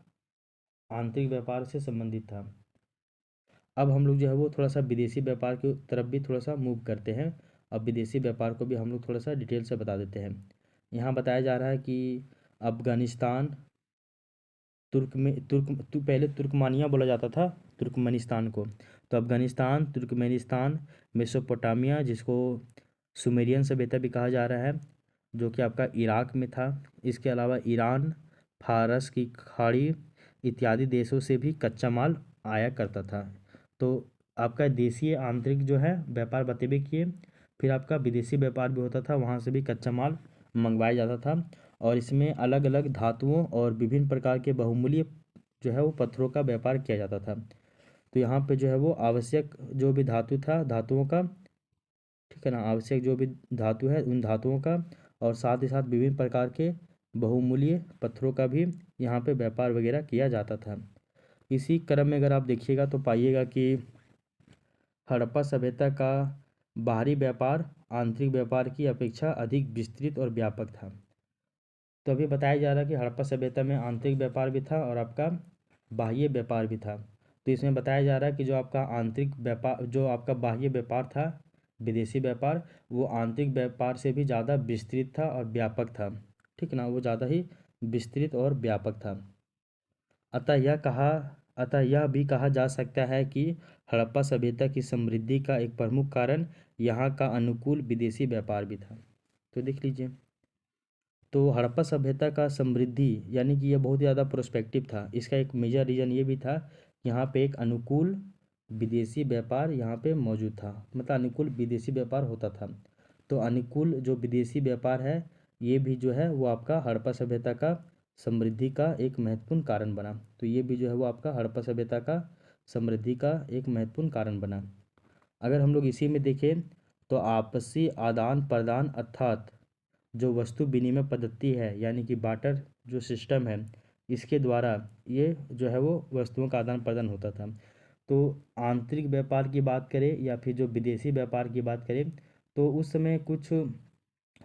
आंतरिक व्यापार से संबंधित था। अब हम लोग जो है वो थोड़ा सा विदेशी व्यापार की तरफ भी थोड़ा सा मूव करते हैं। अब विदेशी व्यापार को भी हम लोग थोड़ा सा डिटेल से बता देते हैं। यहाँ बताया जा रहा है कि अफ़गानिस्तान, पहले तुर्कमानिया बोला जाता था तुर्कमेनिस्तान को। तो अफ़गानिस्तान, तुर्कमेनिस्तान, मेसोपोटामिया, जिसको सुमेरियन सभ्यता भी कहा जा रहा है, जो कि आपका इराक में था। इसके अलावा ईरान, फारस की खाड़ी इत्यादि देशों से भी कच्चा माल आया करता था। तो आपका देशीय आंतरिक जो है व्यापार बतेबे किए, फिर आपका विदेशी व्यापार भी होता था, वहाँ से भी कच्चा माल मंगवाया जाता था। और इसमें अलग अलग धातुओं और विभिन्न प्रकार के बहुमूल्य जो है वो पत्थरों का व्यापार किया जाता था। तो यहाँ पे जो है वो आवश्यक जो भी धातु था, धातुओं का, ठीक है ना, आवश्यक जो भी धातु है उन धातुओं का, और साथ ही साथ विभिन्न प्रकार के बहुमूल्य पत्थरों का भी यहाँ पे व्यापार वगैरह किया जाता था। इसी क्रम में अगर आप देखिएगा तो पाइएगा कि हड़प्पा सभ्यता का बाहरी व्यापार आंतरिक व्यापार की अपेक्षा अधिक विस्तृत और व्यापक था। तो अभी बताया जा रहा है कि हड़प्पा सभ्यता में आंतरिक व्यापार भी था और आपका बाह्य व्यापार भी था। तो इसमें बताया जा रहा है कि जो आपका आंतरिक व्यापार, जो आपका बाह्य व्यापार था, विदेशी व्यापार, वो आंतरिक व्यापार से भी ज़्यादा विस्तृत था और व्यापक था। ठीक ना, वो ज़्यादा ही विस्तृत और व्यापक था। अतः यह कहा अतः यह भी कहा जा सकता है कि हड़प्पा सभ्यता की समृद्धि का एक प्रमुख कारण यहाँ का अनुकूल विदेशी व्यापार भी था। तो देख लीजिए, तो हड़प्पा सभ्यता का समृद्धि यानी कि यह बहुत ज़्यादा प्रोस्पेक्टिव था। इसका एक मेजर रीज़न ये भी था कि यहाँ पे एक अनुकूल विदेशी व्यापार यहाँ पे मौजूद था, मतलब अनुकूल विदेशी व्यापार होता था। तो अनुकूल जो विदेशी व्यापार है ये भी जो है वो आपका हड़प्पा सभ्यता का समृद्धि का एक महत्वपूर्ण कारण बना। तो ये भी जो है वो आपका हड़प्पा सभ्यता का समृद्धि का एक महत्वपूर्ण कारण बना। अगर हम लोग इसी में देखें तो आपसी आदान प्रदान अर्थात जो वस्तु विनिमय पद्धति है यानी कि बार्टर जो सिस्टम है, इसके द्वारा ये जो है वो वस्तुओं का आदान प्रदान होता था। तो आंतरिक व्यापार की बात करें या फिर जो विदेशी व्यापार की बात करें तो उस समय कुछ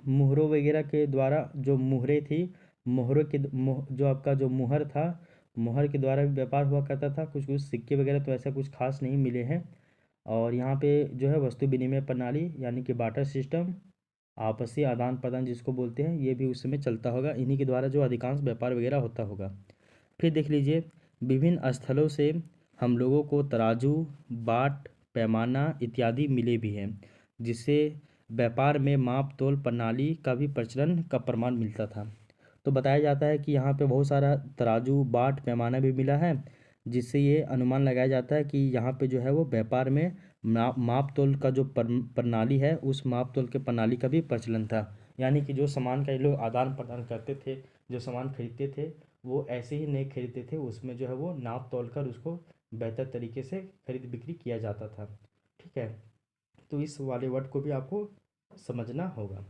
मुहरों वगैरह के द्वारा जो मुहरें थी, मुहरों के जो आपका जो मुहर था, मुहर के द्वारा भी व्यापार हुआ करता था। कुछ कुछ सिक्के वगैरह तो ऐसा कुछ खास नहीं मिले हैं। और यहाँ पे जो है वस्तु विनिमय प्रणाली यानी कि बार्टर सिस्टम, आपसी आदान प्रदान जिसको बोलते हैं, ये भी उस समय चलता होगा। इन्हीं के द्वारा जो अधिकांश व्यापार वगैरह होता होगा। फिर देख लीजिए, विभिन्न स्थलों से हम लोगों को तराजू, बाट, पैमाना इत्यादि मिले भी हैं, जिससे व्यापार में माप तोल प्रणाली का भी प्रचलन का प्रमाण मिलता था। तो बताया जाता है कि यहाँ पे बहुत सारा तराजू, बाट, पैमाना भी मिला है, जिससे ये अनुमान लगाया जाता है कि यहाँ पे जो है वो व्यापार में माप तोल का जो प्रणाली है, उस माप तोल के प्रणाली का भी प्रचलन था। यानी कि जो सामान का ये लोग आदान प्रदान करते थे, जो सामान खरीदते थे, वो ऐसे ही नहीं खरीदते थे, उसमें जो है वो नाप तोल कर उसको बेहतर तरीके से खरीद बिक्री किया जाता था। ठीक है, तो इस वाले वर्ड को भी आपको समझना होगा।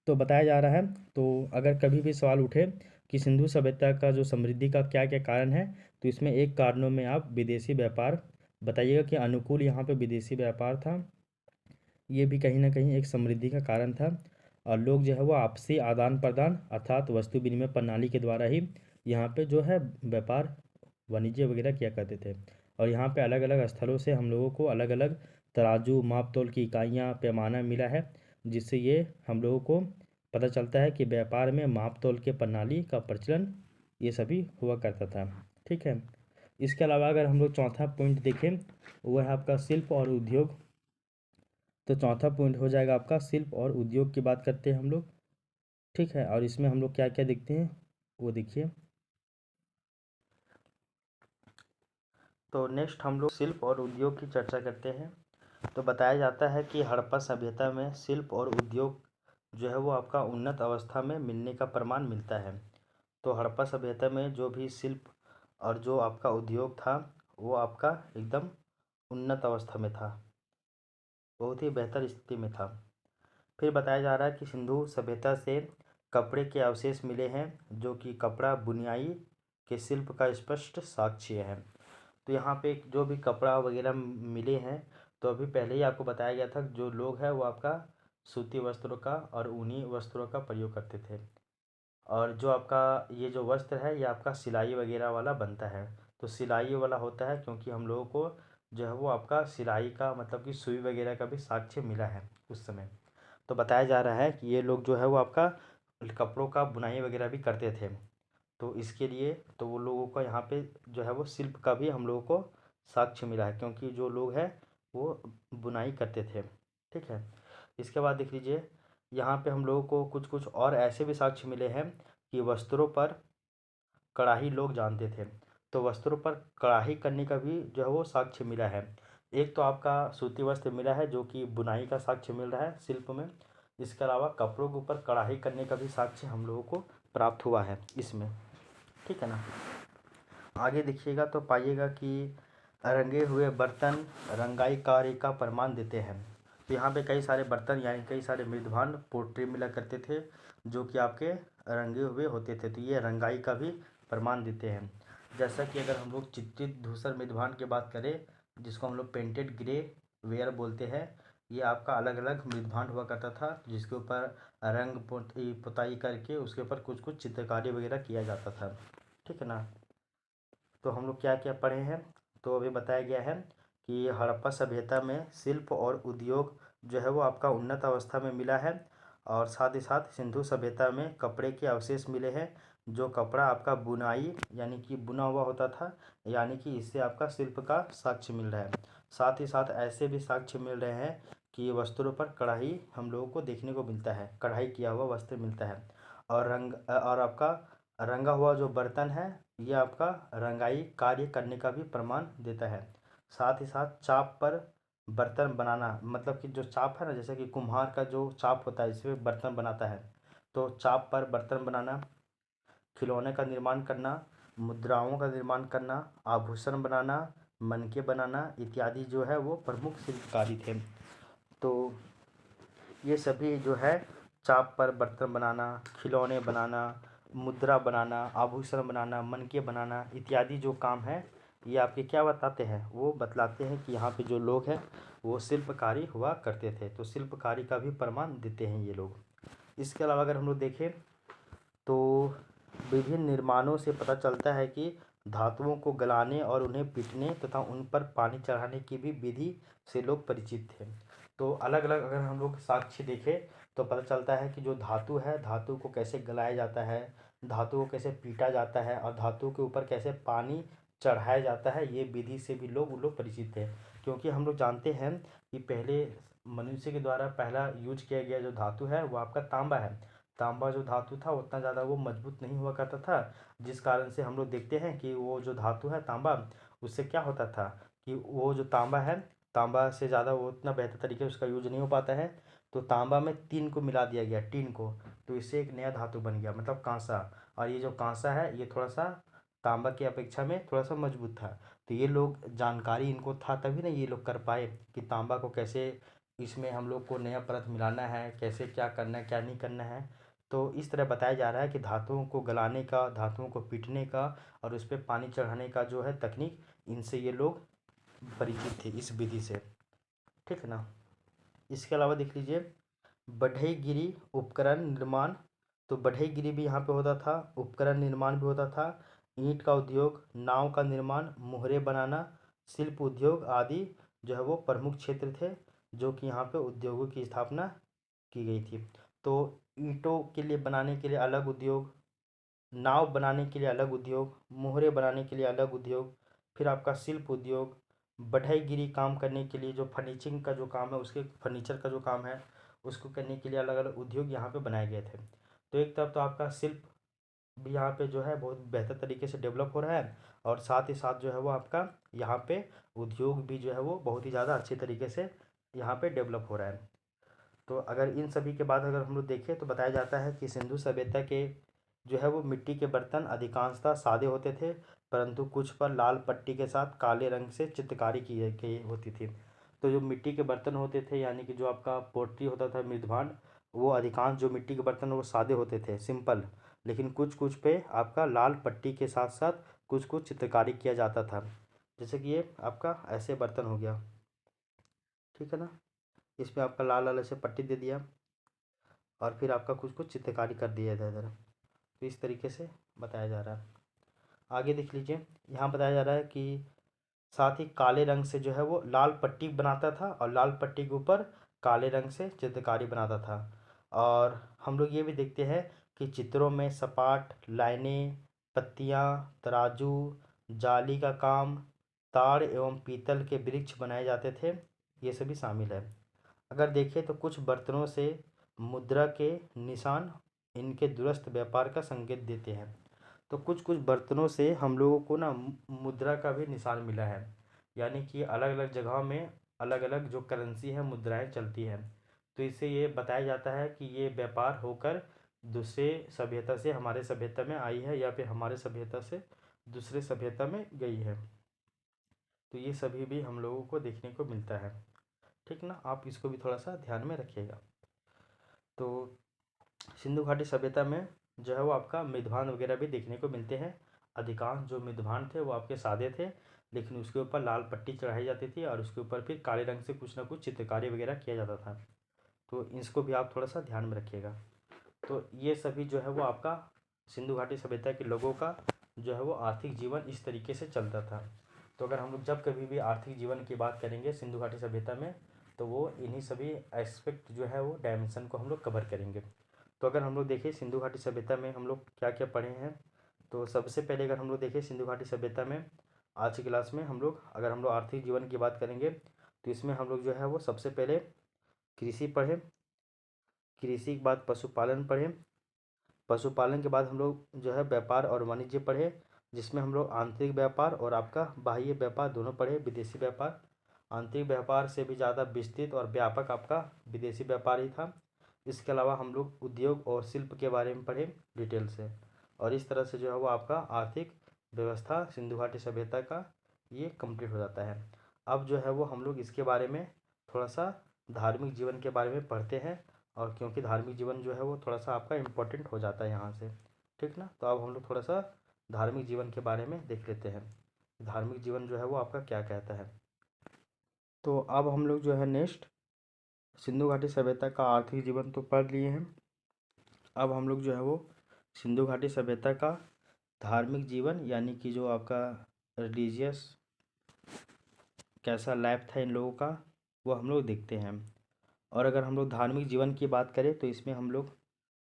तो बताया जा रहा है, तो अगर कभी भी सवाल उठे कि सिंधु सभ्यता का जो समृद्धि का क्या क्या कारण है, तो इसमें एक कारणों में आप विदेशी व्यापार बताइएगा कि अनुकूल यहाँ पे विदेशी व्यापार था, ये भी कहीं ना कहीं एक समृद्धि का कारण था। और लोग जो है वो आपसी आदान प्रदान अर्थात वस्तु विनिमय प्रणाली के द्वारा ही यहाँ पे जो है व्यापार वाणिज्य वगैरह किया करते थे। और यहाँ पे अलग अलग स्थलों से हम लोगों को अलग अलग तराजू, माप तोल की इकाइयाँ, पैमाना मिला है, जिससे ये हम लोगों को पता चलता है कि व्यापार में माप तोल के प्रणाली का प्रचलन ये सभी हुआ करता था। ठीक है, इसके अलावा अगर हम लोग चौथा पॉइंट देखें, वह है आपका शिल्प और उद्योग। तो चौथा पॉइंट हो जाएगा आपका शिल्प और उद्योग की बात करते हैं हम लोग। ठीक है, और इसमें हम लोग क्या क्या देखते हैं वो देखिए। तो नेक्स्ट हम लोग शिल्प और उद्योग की चर्चा करते हैं। तो बताया जाता है कि हड़प्पा सभ्यता में शिल्प और उद्योग जो है वो आपका उन्नत अवस्था में मिलने का प्रमाण मिलता है। तो हड़प्पा सभ्यता में जो भी शिल्प और जो आपका उद्योग था वो आपका एकदम उन्नत अवस्था में था, बहुत ही बेहतर स्थिति में था। फिर बताया जा रहा है कि सिंधु सभ्यता से कपड़े के अवशेष मिले हैं, जो कि कपड़ा बुनाई के शिल्प का स्पष्ट साक्ष्य है। तो यहाँ पे जो भी कपड़ा वगैरह मिले हैं, तो अभी पहले ही आपको बताया गया था जो लोग हैं वो आपका सूती वस्त्रों का और ऊनी वस्त्रों का प्रयोग करते थे। और जो आपका ये जो वस्त्र है ये आपका सिलाई वगैरह वाला बनता है। तो सिलाई वाला होता है क्योंकि हम लोगों को जो है वो आपका सिलाई का मतलब कि सुई वगैरह का भी साक्ष्य मिला है उस समय। तो बताया जा रहा है कि ये लोग जो है वो आपका कपड़ों का बुनाई वगैरह भी करते थे। तो इसके लिए तो वो लोगों का यहाँ पे जो है वो शिल्प का भी हम लोगों को साक्ष्य मिला है, क्योंकि जो लोग हैं वो बुनाई करते थे। ठीक है, इसके बाद देख लीजिए, यहाँ पे हम लोगों को कुछ कुछ और ऐसे भी साक्ष्य मिले हैं कि वस्त्रों पर कढ़ाई लोग जानते थे। तो वस्त्रों पर कढ़ाई करने का भी जो है वो साक्ष्य मिला है। एक तो आपका सूती वस्त्र मिला है जो कि बुनाई का साक्ष्य मिल रहा है शिल्प में। इसके अलावा कपड़ों के ऊपर कढ़ाई करने का भी साक्ष्य हम लोगों को प्राप्त हुआ है इसमें। ठीक है ना, आगे देखिएगा तो पाइएगा कि रंगे हुए बर्तन रंगाई कार्य का प्रमाण देते हैं। तो यहाँ पे कई सारे बर्तन यानी कई सारे मृदभांड पोट्री मिला करते थे, जो कि आपके रंगे हुए होते थे। तो ये रंगाई का भी प्रमाण देते हैं। जैसा कि अगर हम लोग चित्रित धूसर मृदभांड की बात करें, जिसको हम लोग पेंटेड ग्रे वेयर बोलते हैं, ये आपका अलग अलग मृदभांड हुआ करता था, जिसके ऊपर रंग पुताई करके उसके ऊपर कुछ कुछ चित्रकारी वगैरह किया जाता था। ठीक है ना, तो हम लोग क्या क्या पढ़े हैं, तो अभी बताया गया है कि हड़प्पा सभ्यता में शिल्प और उद्योग जो है वो आपका उन्नत अवस्था में मिला है। और साथ ही साथ सिंधु सभ्यता में कपड़े के अवशेष मिले हैं, जो कपड़ा आपका बुनाई यानी कि बुना हुआ होता था, यानी कि इससे आपका शिल्प का साक्ष्य मिल रहा है। साथ ही साथ ऐसे भी साक्ष्य मिल रहे हैं कि वस्त्रों पर कढ़ाई हम लोगों को देखने को मिलता है, कढ़ाई किया हुआ वस्त्र मिलता है। और आपका रंगा हुआ जो बर्तन है, ये आपका रंगाई कार्य करने का भी प्रमाण देता है। साथ ही साथ चाप पर बर्तन बनाना, मतलब कि जो चाप है ना, जैसे कि कुम्हार का जो चाप होता है इसमें बर्तन बनाता है, तो चाप पर बर्तन बनाना, खिलौने का निर्माण करना, मुद्राओं का निर्माण करना, आभूषण बनाना, मनके बनाना इत्यादि जो है वो प्रमुख शिल्पकारी थे। तो ये सभी जो है चाप पर बर्तन बनाना, खिलौने बनाना, मुद्रा बनाना, आभूषण बनाना, मनके बनाना इत्यादि जो काम है, ये आपके क्या बताते हैं, वो बतलाते हैं कि यहाँ पे जो लोग हैं वो शिल्पकारी हुआ करते थे। तो शिल्पकारी का भी प्रमाण देते हैं ये लोग। इसके अलावा अगर हम लोग देखें तो विभिन्न निर्माणों से पता चलता है कि धातुओं को गलाने और उन्हें पीटने तथा उन पर पानी चढ़ाने की भी विधि से लोग परिचित थे। तो अलग अलग अगर हम लोग साक्ष्य देखें तो पता चलता है कि जो धातु है, धातु को कैसे गलाया जाता है, धातु को कैसे पीटा जाता है और धातु के ऊपर कैसे पानी चढ़ाया जाता है, ये विधि से भी लोग परिचित थे। क्योंकि हम लोग जानते हैं कि पहले मनुष्य के द्वारा पहला यूज किया गया जो धातु है वो आपका तांबा है। तांबा जो धातु था उतना ज़्यादा वो मजबूत नहीं हुआ करता था, जिस कारण से हम लोग देखते हैं कि वो जो धातु है तांबा, उससे क्या होता था कि वो जो तांबा है, तांबा से ज़्यादा वो उतना बेहतर तरीके से उसका यूज नहीं हो पाता है। तो तांबा में टीन को मिला दिया गया, टीन को, तो इससे एक नया धातु बन गया, मतलब कांसा। और ये जो कांसा है ये थोड़ा सा तांबा की अपेक्षा में थोड़ा सा मजबूत था। तो ये लोग जानकारी इनको था तभी ना ये लोग कर पाए कि तांबा को कैसे इसमें हम लोग को नया परत मिलाना है, कैसे क्या करना है क्या नहीं करना है। तो इस तरह बताया जा रहा है कि धातुओं को गलाने का, धातुओं को पीटने का और उस पर पानी चढ़ाने का जो है तकनीक, इनसे ये लोग परिचित थे इस विधि से। ठीक है ना। इसके अलावा देख लीजिए बढ़ईगिरी उपकरण निर्माण। तो बढ़ईगिरी भी यहाँ पे होता था, उपकरण निर्माण भी होता था, ईंट का उद्योग, नाव का निर्माण, मोहरे बनाना, शिल्प उद्योग आदि जो है वो प्रमुख क्षेत्र थे जो कि यहाँ पे उद्योगों की स्थापना की गई थी। तो ईंटों के लिए बनाने के लिए अलग उद्योग, नाव बनाने के लिए अलग उद्योग, मोहरे बनाने के लिए अलग उद्योग, फिर आपका शिल्प उद्योग, बढ़ईगिरी काम करने के लिए जो फर्नीचिंग का जो काम है, उसके फर्नीचर का जो काम है उसको करने के लिए अलग अलग उद्योग यहाँ पे बनाए गए थे। तो एक तरफ तो आपका शिल्प भी यहाँ पे जो है बहुत बेहतर तरीके से डेवलप हो रहा है, और साथ ही साथ जो है वो आपका यहाँ पे उद्योग भी जो है वो बहुत ही ज़्यादा अच्छे तरीके से यहाँ पे डेवलप हो रहा है। तो अगर इन सभी के बाद अगर हम लोग देखें तो बताया जाता है कि सिंधु सभ्यता के जो है वो मिट्टी के बर्तन अधिकांशतः सादे होते थे, परंतु कुछ पर लाल पट्टी के साथ काले रंग से चित्रकारी की होती थी। तो जो मिट्टी के बर्तन होते थे, यानी कि जो आपका पोट्री होता था, मृदभांड, वो अधिकांश जो मिट्टी के बर्तन वो सादे होते थे, सिंपल। लेकिन कुछ कुछ पे आपका लाल पट्टी के साथ साथ कुछ कुछ चित्रकारी किया जाता था। जैसे कि ये आपका ऐसे बर्तन हो गया, ठीक है ना, इसमें आपका लाल लाल ऐसे पट्टी दे दिया और फिर आपका कुछ कुछ चित्रकारी कर दिया था इधर। तो इस तरीके से बताया जा रहा है। आगे देख लीजिए, यहाँ बताया जा रहा है कि साथ ही काले रंग से जो है वो लाल पट्टी बनाता था और लाल पट्टी के ऊपर काले रंग से चित्रकारी बनाता था। और हम लोग ये भी देखते हैं कि चित्रों में सपाट लाइनें, पत्तियाँ, तराजू, जाली का काम, ताड़ एवं पीतल के वृक्ष बनाए जाते थे, ये सभी शामिल है। अगर देखें तो कुछ बर्तनों से मुद्रा के निशान इनके दुरस्त व्यापार का संकेत देते हैं। तो कुछ कुछ बर्तनों से हम लोगों को ना मुद्रा का भी निशान मिला है, यानी कि अलग अलग जगहों में अलग अलग जो करेंसी है, मुद्राएं चलती हैं। तो इससे ये बताया जाता है कि ये व्यापार होकर दूसरे सभ्यता से हमारे सभ्यता में आई है या फिर हमारे सभ्यता से दूसरे सभ्यता में गई है। तो ये सभी भी हम लोगों को देखने को मिलता है। ठीक ना, आप इसको भी थोड़ा सा ध्यान में रखिएगा। तो सिंधु घाटी सभ्यता में जो है वो आपका मृदभांड वगैरह भी देखने को मिलते हैं। अधिकांश जो मृदभांड थे वो आपके सादे थे, लेकिन उसके ऊपर लाल पट्टी चढ़ाई जाती थी और उसके ऊपर फिर काले रंग से कुछ ना कुछ चित्रकारी वगैरह किया जाता था। तो इसको भी आप थोड़ा सा ध्यान में रखिएगा। तो ये सभी जो है वो आपका सिंधु घाटी सभ्यता के लोगों का जो है वो आर्थिक जीवन इस तरीके से चलता था। तो अगर हम लोग जब कभी भी आर्थिक जीवन की बात करेंगे सिंधु घाटी सभ्यता में, तो वो इन्हीं सभी एस्पेक्ट जो है वो डायमेंशन को हम लोग कवर करेंगे। तो अगर हम लोग देखें सिंधु घाटी सभ्यता में हम लोग क्या क्या पढ़े हैं, तो सबसे पहले अगर हम लोग देखें सिंधु घाटी सभ्यता में आज की क्लास में हम लोग अगर हम लोग आर्थिक जीवन की बात करेंगे तो इसमें हम लोग जो है वो सबसे पहले कृषि पढ़े, कृषि के बाद पशुपालन पढ़े, पशुपालन के बाद हम लोग जो है व्यापार और वाणिज्य पढ़े, जिसमें हम लोग आंतरिक व्यापार और आपका बाह्य व्यापार दोनों पढ़े। विदेशी व्यापार, आंतरिक व्यापार से भी ज़्यादा विस्तृत और व्यापक आपका विदेशी व्यापार ही था। इसके अलावा हम लोग उद्योग और शिल्प के बारे में पढ़े डिटेल से, और इस तरह से जो है वो आपका आर्थिक व्यवस्था सिंधु घाटी सभ्यता का ये कंप्लीट हो जाता है। अब जो है वो हम लोग इसके बारे में थोड़ा सा धार्मिक जीवन के बारे में पढ़ते हैं, और क्योंकि धार्मिक जीवन जो है वो थोड़ा सा आपका इम्पोर्टेंट हो जाता है यहाँ से, ठीक ना। तो अब हम लोग थोड़ा सा धार्मिक जीवन के बारे में देख लेते हैं, धार्मिक जीवन जो है वो आपका क्या कहता है। तो अब हम लोग जो है नेक्स्ट सिंधु घाटी सभ्यता का आर्थिक जीवन तो पढ़ लिए हैं। अब हम लोग जो है वो सिंधु घाटी सभ्यता का धार्मिक जीवन यानी कि जो आपका रिलीजियस कैसा लाइफ था इन लोगों का वो हम लोग देखते हैं। और अगर हम लोग धार्मिक जीवन की बात करें तो इसमें हम लोग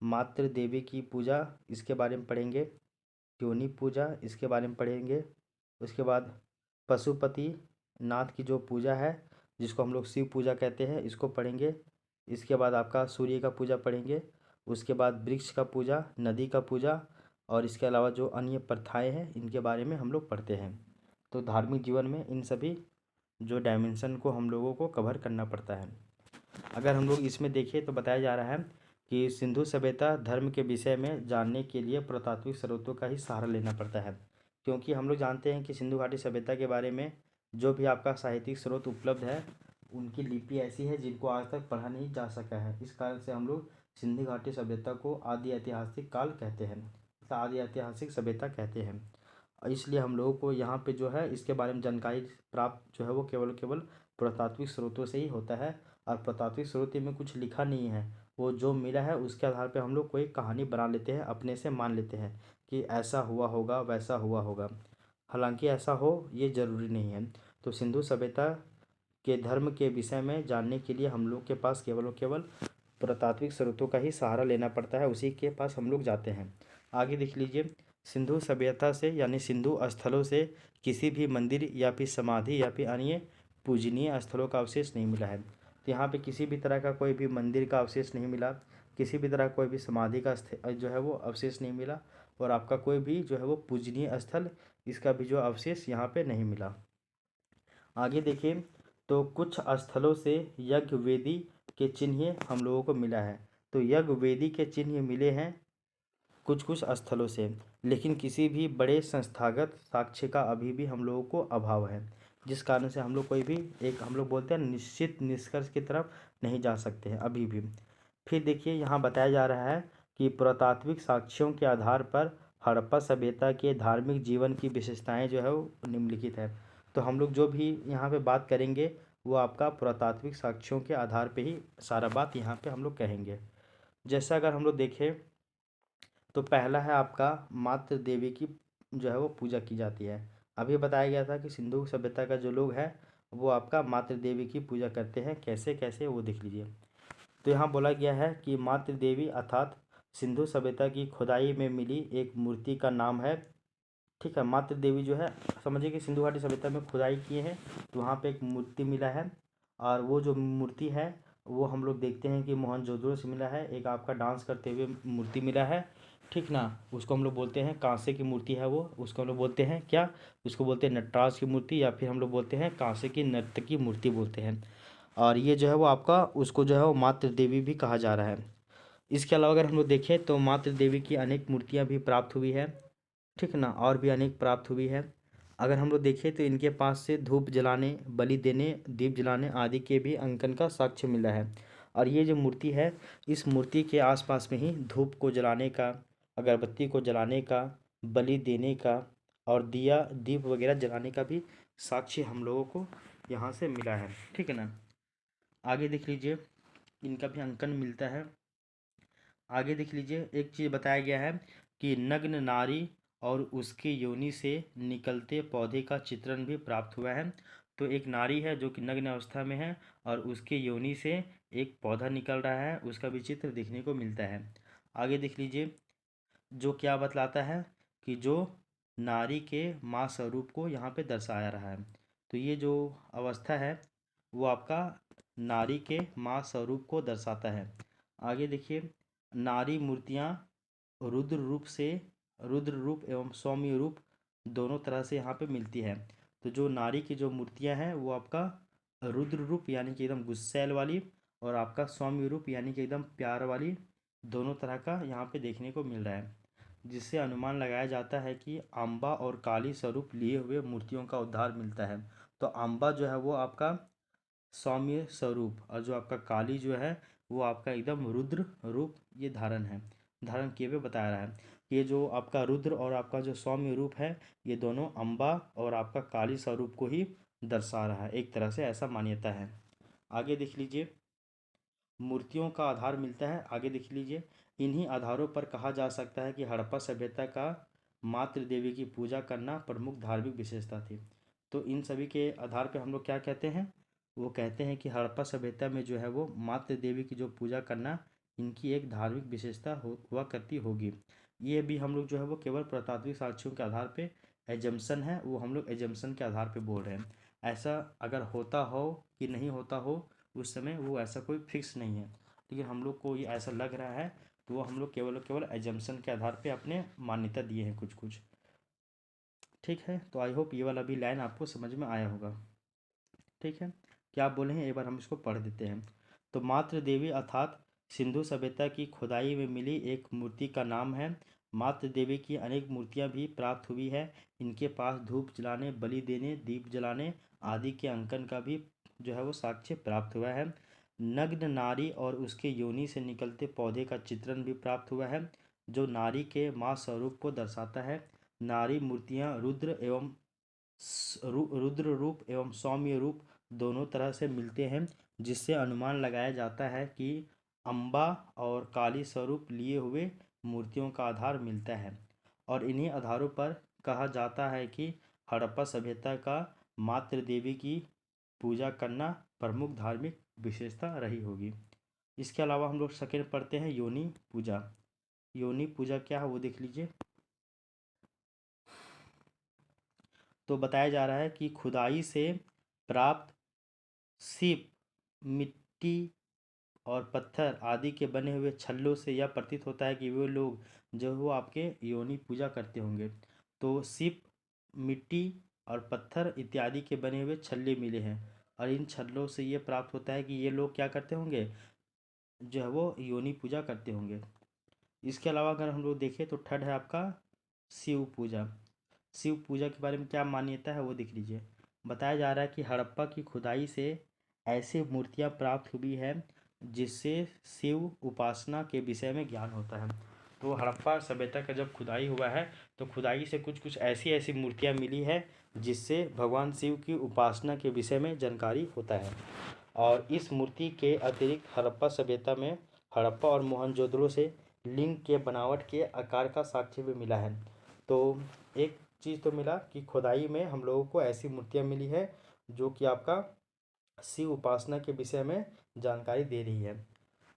मातृ देवी की पूजा इसके बारे में पढ़ेंगे, योनि पूजा इसके बारे में पढ़ेंगे, उसके बाद पशुपति नाथ की जो पूजा है जिसको हम लोग शिव पूजा कहते हैं इसको पढ़ेंगे, इसके बाद आपका सूर्य का पूजा पढ़ेंगे, उसके बाद वृक्ष का पूजा, नदी का पूजा, और इसके अलावा जो अन्य प्रथाएं हैं इनके बारे में हम लोग पढ़ते हैं। तो धार्मिक जीवन में इन सभी जो डायमेंशन को हम लोगों को कवर करना पड़ता है। अगर हम लोग इसमें देखें तो बताया जा रहा है कि सिंधु सभ्यता धर्म के विषय में जानने के लिए पुरातात्विक स्रोतों का ही सहारा लेना पड़ता है, क्योंकि हम लोग जानते हैं कि सिंधु घाटी सभ्यता के बारे में जो भी आपका साहित्यिक स्रोत उपलब्ध है उनकी लिपि ऐसी है जिनको आज तक पढ़ा नहीं जा सका है। इस कारण से हम लोग सिंधु घाटी सभ्यता को आदि ऐतिहासिक काल कहते हैं, आदि ऐतिहासिक सभ्यता कहते हैं। इसलिए हम लोगों को यहाँ पे जो है इसके बारे में जानकारी प्राप्त जो है वो केवल पुरातात्विक स्रोतों से ही होता है, और पुरातात्विक स्रोत में कुछ लिखा नहीं है, वो जो मिला है उसके आधार पे हम लोग कोई कहानी बना लेते हैं, अपने से मान लेते हैं कि ऐसा हुआ होगा वैसा हुआ होगा, हालांकि ऐसा हो ये ज़रूरी नहीं है। तो सिंधु सभ्यता के धर्म के विषय में जानने के लिए हम लोग के पास केवल पुरातात्विक स्रोतों का ही सहारा लेना पड़ता है, उसी के पास हम लोग जाते हैं। आगे देख लीजिए, सिंधु सभ्यता से यानी सिंधु स्थलों से किसी भी मंदिर या फिर समाधि या फिर अन्य पूजनीय स्थलों का अवशेष नहीं मिला है। तो यहाँ पे किसी भी तरह का कोई भी मंदिर का अवशेष नहीं मिला, किसी भी तरह कोई भी समाधि का जो है वो अवशेष नहीं मिला, और आपका कोई भी जो है वो पूजनीय स्थल इसका भी जो अवशेष यहाँ पे नहीं मिला। आगे देखिए, तो कुछ स्थलों से यज्ञ वेदी के चिन्ह हम लोगों को मिला है। तो यज्ञ वेदी के चिन्ह मिले हैं कुछ कुछ स्थलों से, लेकिन किसी भी बड़े संस्थागत साक्ष्य का अभी भी हम लोगों को अभाव है, जिस कारण से हम लोग कोई भी एक हम लोग बोलते हैं निश्चित निष्कर्ष की तरफ नहीं जा सकते हैं अभी भी। फिर देखिए यहाँ बताया जा रहा है कि पुरातात्विक साक्ष्यों के आधार पर हड़प्पा सभ्यता के धार्मिक जीवन की विशेषताएं जो है वो निम्नलिखित है। तो हम लोग जो भी यहाँ पे बात करेंगे वो आपका पुरातात्विक साक्ष्यों के आधार पे ही सारा बात यहाँ पे हम लोग कहेंगे। जैसा अगर हम लोग देखें तो पहला है आपका मातृ देवी की जो है वो पूजा की जाती है। अभी बताया गया था कि सिंधु सभ्यता का जो लोग हैं वो आपका मातृ देवी की पूजा करते हैं, कैसे कैसे वो देख लीजिए। तो यहाँ बोला गया है कि मातृ देवी अर्थात सिंधु सभ्यता की खुदाई में मिली एक मूर्ति का नाम है, ठीक है। मातृ देवी जो है समझिए कि सिंधु घाटी सभ्यता में खुदाई किए हैं तो वहाँ पे एक मूर्ति मिला है, और वो जो मूर्ति है वो हम लोग देखते हैं कि मोहनजोदड़ो से मिला है। एक आपका डांस करते हुए मूर्ति मिला है, ठीक ना, उसको हम लोग बोलते हैं कांसे की मूर्ति है वो, उसको हम लोग बोलते हैं क्या, उसको बोलते हैं नटराज की मूर्ति, या फिर हम लोग बोलते हैं कांसे की नर्तकी की मूर्ति बोलते हैं। और ये जो है वो आपका उसको जो है वो मातृ देवी भी कहा जा रहा है। इसके अलावा अगर हम लोग देखें तो मातृ देवी की अनेक मूर्तियाँ भी प्राप्त हुई है, ठीक ना, और भी अनेक प्राप्त हुई है। अगर हम लोग देखें तो इनके पास से धूप जलाने, बलि देने, दीप जलाने आदि के भी अंकन का साक्ष्य मिला है। और ये जो मूर्ति है इस मूर्ति के आसपास में ही धूप को जलाने का, अगरबत्ती को जलाने का, बलि देने का और दिया दीप वगैरह जलाने का भी साक्ष्य हम लोगों को यहाँ से मिला है, ठीक है ना। आगे देख लीजिए, इनका भी अंकन मिलता है। आगे देख लीजिए, एक चीज़ बताया गया है कि नग्न नारी और उसकी योनि से निकलते पौधे का चित्रण भी प्राप्त हुआ है। तो एक नारी है जो कि नग्न अवस्था में है और उसके योनि से एक पौधा निकल रहा है, उसका भी चित्र देखने को मिलता है। आगे देख लीजिए, जो क्या बतलाता है कि जो नारी के माँ स्वरूप को यहाँ पे दर्शाया रहा है। तो ये जो अवस्था है वो आपका नारी के माँ स्वरूप को दर्शाता है। आगे देखिए, नारी मूर्तियाँ रुद्र रूप से, रुद्र रूप एवं सौम्य रूप दोनों तरह से यहाँ पे मिलती है। तो जो नारी की जो मूर्तियाँ हैं वो आपका रुद्र रूप यानी कि एकदम गुस्सैल वाली, और आपका सौम्य रूप यानी कि एकदम प्यार वाली, दोनों तरह का यहाँ पे देखने को मिल रहा है। जिससे अनुमान लगाया जाता है कि अम्बा और काली स्वरूप लिए हुए मूर्तियों का उद्धार मिलता है। तो अम्बा जो है वो आपका सौम्य स्वरूप, और जो आपका काली जो है वो आपका एकदम रुद्र रूप ये धारण किए हुए बताया रहा है। ये जो आपका रुद्र और आपका जो सौम्य रूप है, ये दोनों अम्बा और आपका काली स्वरूप को ही दर्शा रहा है, एक तरह से ऐसा मान्यता है। आगे देख लीजिए, मूर्तियों का आधार मिलता है। आगे देख लीजिए, इन्हीं आधारों पर कहा जा सकता है कि हड़प्पा सभ्यता का मातृ देवी की पूजा करना प्रमुख धार्मिक विशेषता थी। तो इन सभी के आधार पर हम लोग क्या कहते हैं, वो कहते हैं कि हड़प्पा सभ्यता में जो है वो मातृ देवी की जो पूजा करना इनकी एक धार्मिक विशेषता हुआ करती होगी। ये भी हम लोग जो है वो केवल पुरातात्विक साक्ष्यों के आधार पे एजम्पशन है, वो हम लोग एजम्पशन के आधार पे बोल रहे हैं। ऐसा अगर होता हो कि नहीं होता हो उस समय, वो ऐसा कोई फिक्स नहीं है, लेकिन हम लोग को ये ऐसा लग रहा है, तो वो हम लोग केवल केवल एजम्पशन के आधार पे अपने मान्यता दिए हैं कुछ कुछ। ठीक है, तो आई होप ये वाला भी लाइन आपको समझ में आया होगा। ठीक है, क्या आप बोले हैं, एक बार हम इसको पढ़ देते हैं। तो मातृ देवी अर्थात सिंधु सभ्यता की खुदाई में मिली एक मूर्ति का नाम है। मातृ देवी की अनेक मूर्तियां भी प्राप्त हुई है। इनके पास धूप जलाने, बलि देने, दीप जलाने आदि के अंकन का भी जो है वो साक्ष्य प्राप्त हुआ है। नग्न नारी और उसके योनि से निकलते पौधे का चित्रण भी प्राप्त हुआ है, जो नारी के माँ स्वरूप को दर्शाता है। नारी मूर्तियाँ रुद्र रूप एवं सौम्य रूप दोनों तरह से मिलते हैं, जिससे अनुमान लगाया जाता है कि अम्बा और काली स्वरूप लिए हुए मूर्तियों का आधार मिलता है। और इन्हीं आधारों पर कहा जाता है कि हड़प्पा सभ्यता का मातृ देवी की पूजा करना प्रमुख धार्मिक विशेषता रही होगी। इसके अलावा हम लोग सेकंड पढ़ते हैं योनि पूजा। योनि पूजा क्या है वो देख लीजिए। तो बताया जा रहा है कि खुदाई से प्राप्त सीप, मिट्टी और पत्थर आदि के बने हुए छल्लों से यह प्रतीत होता है कि वे लोग जो वो आपके योनि पूजा करते होंगे। तो सीप, मिट्टी और पत्थर इत्यादि के बने हुए छल्ले मिले हैं, और इन छल्लों से ये प्राप्त होता है कि ये लोग क्या करते होंगे, जो है वो योनि पूजा करते होंगे। इसके अलावा अगर हम लोग देखें तो थर्ड है आपका शिव पूजा। शिव पूजा के बारे में क्या मान्यता है वो देख लीजिए। बताया जा रहा है कि हड़प्पा की खुदाई से ऐसी मूर्तियां प्राप्त हुई है जिससे शिव उपासना के विषय में ज्ञान होता है। तो हड़प्पा सभ्यता का जब खुदाई हुआ है तो खुदाई से कुछ कुछ ऐसी ऐसी मूर्तियां मिली है जिससे भगवान शिव की उपासना के विषय में जानकारी होता है। और इस मूर्ति के अतिरिक्त हड़प्पा सभ्यता में हड़प्पा और मोहनजोदड़ो से लिंग के बनावट के आकार का साक्ष्य भी मिला है। तो एक चीज़ तो मिला कि खुदाई में हम लोगों को ऐसी मूर्तियाँ मिली है जो कि आपका शिव उपासना के विषय में जानकारी दे रही है।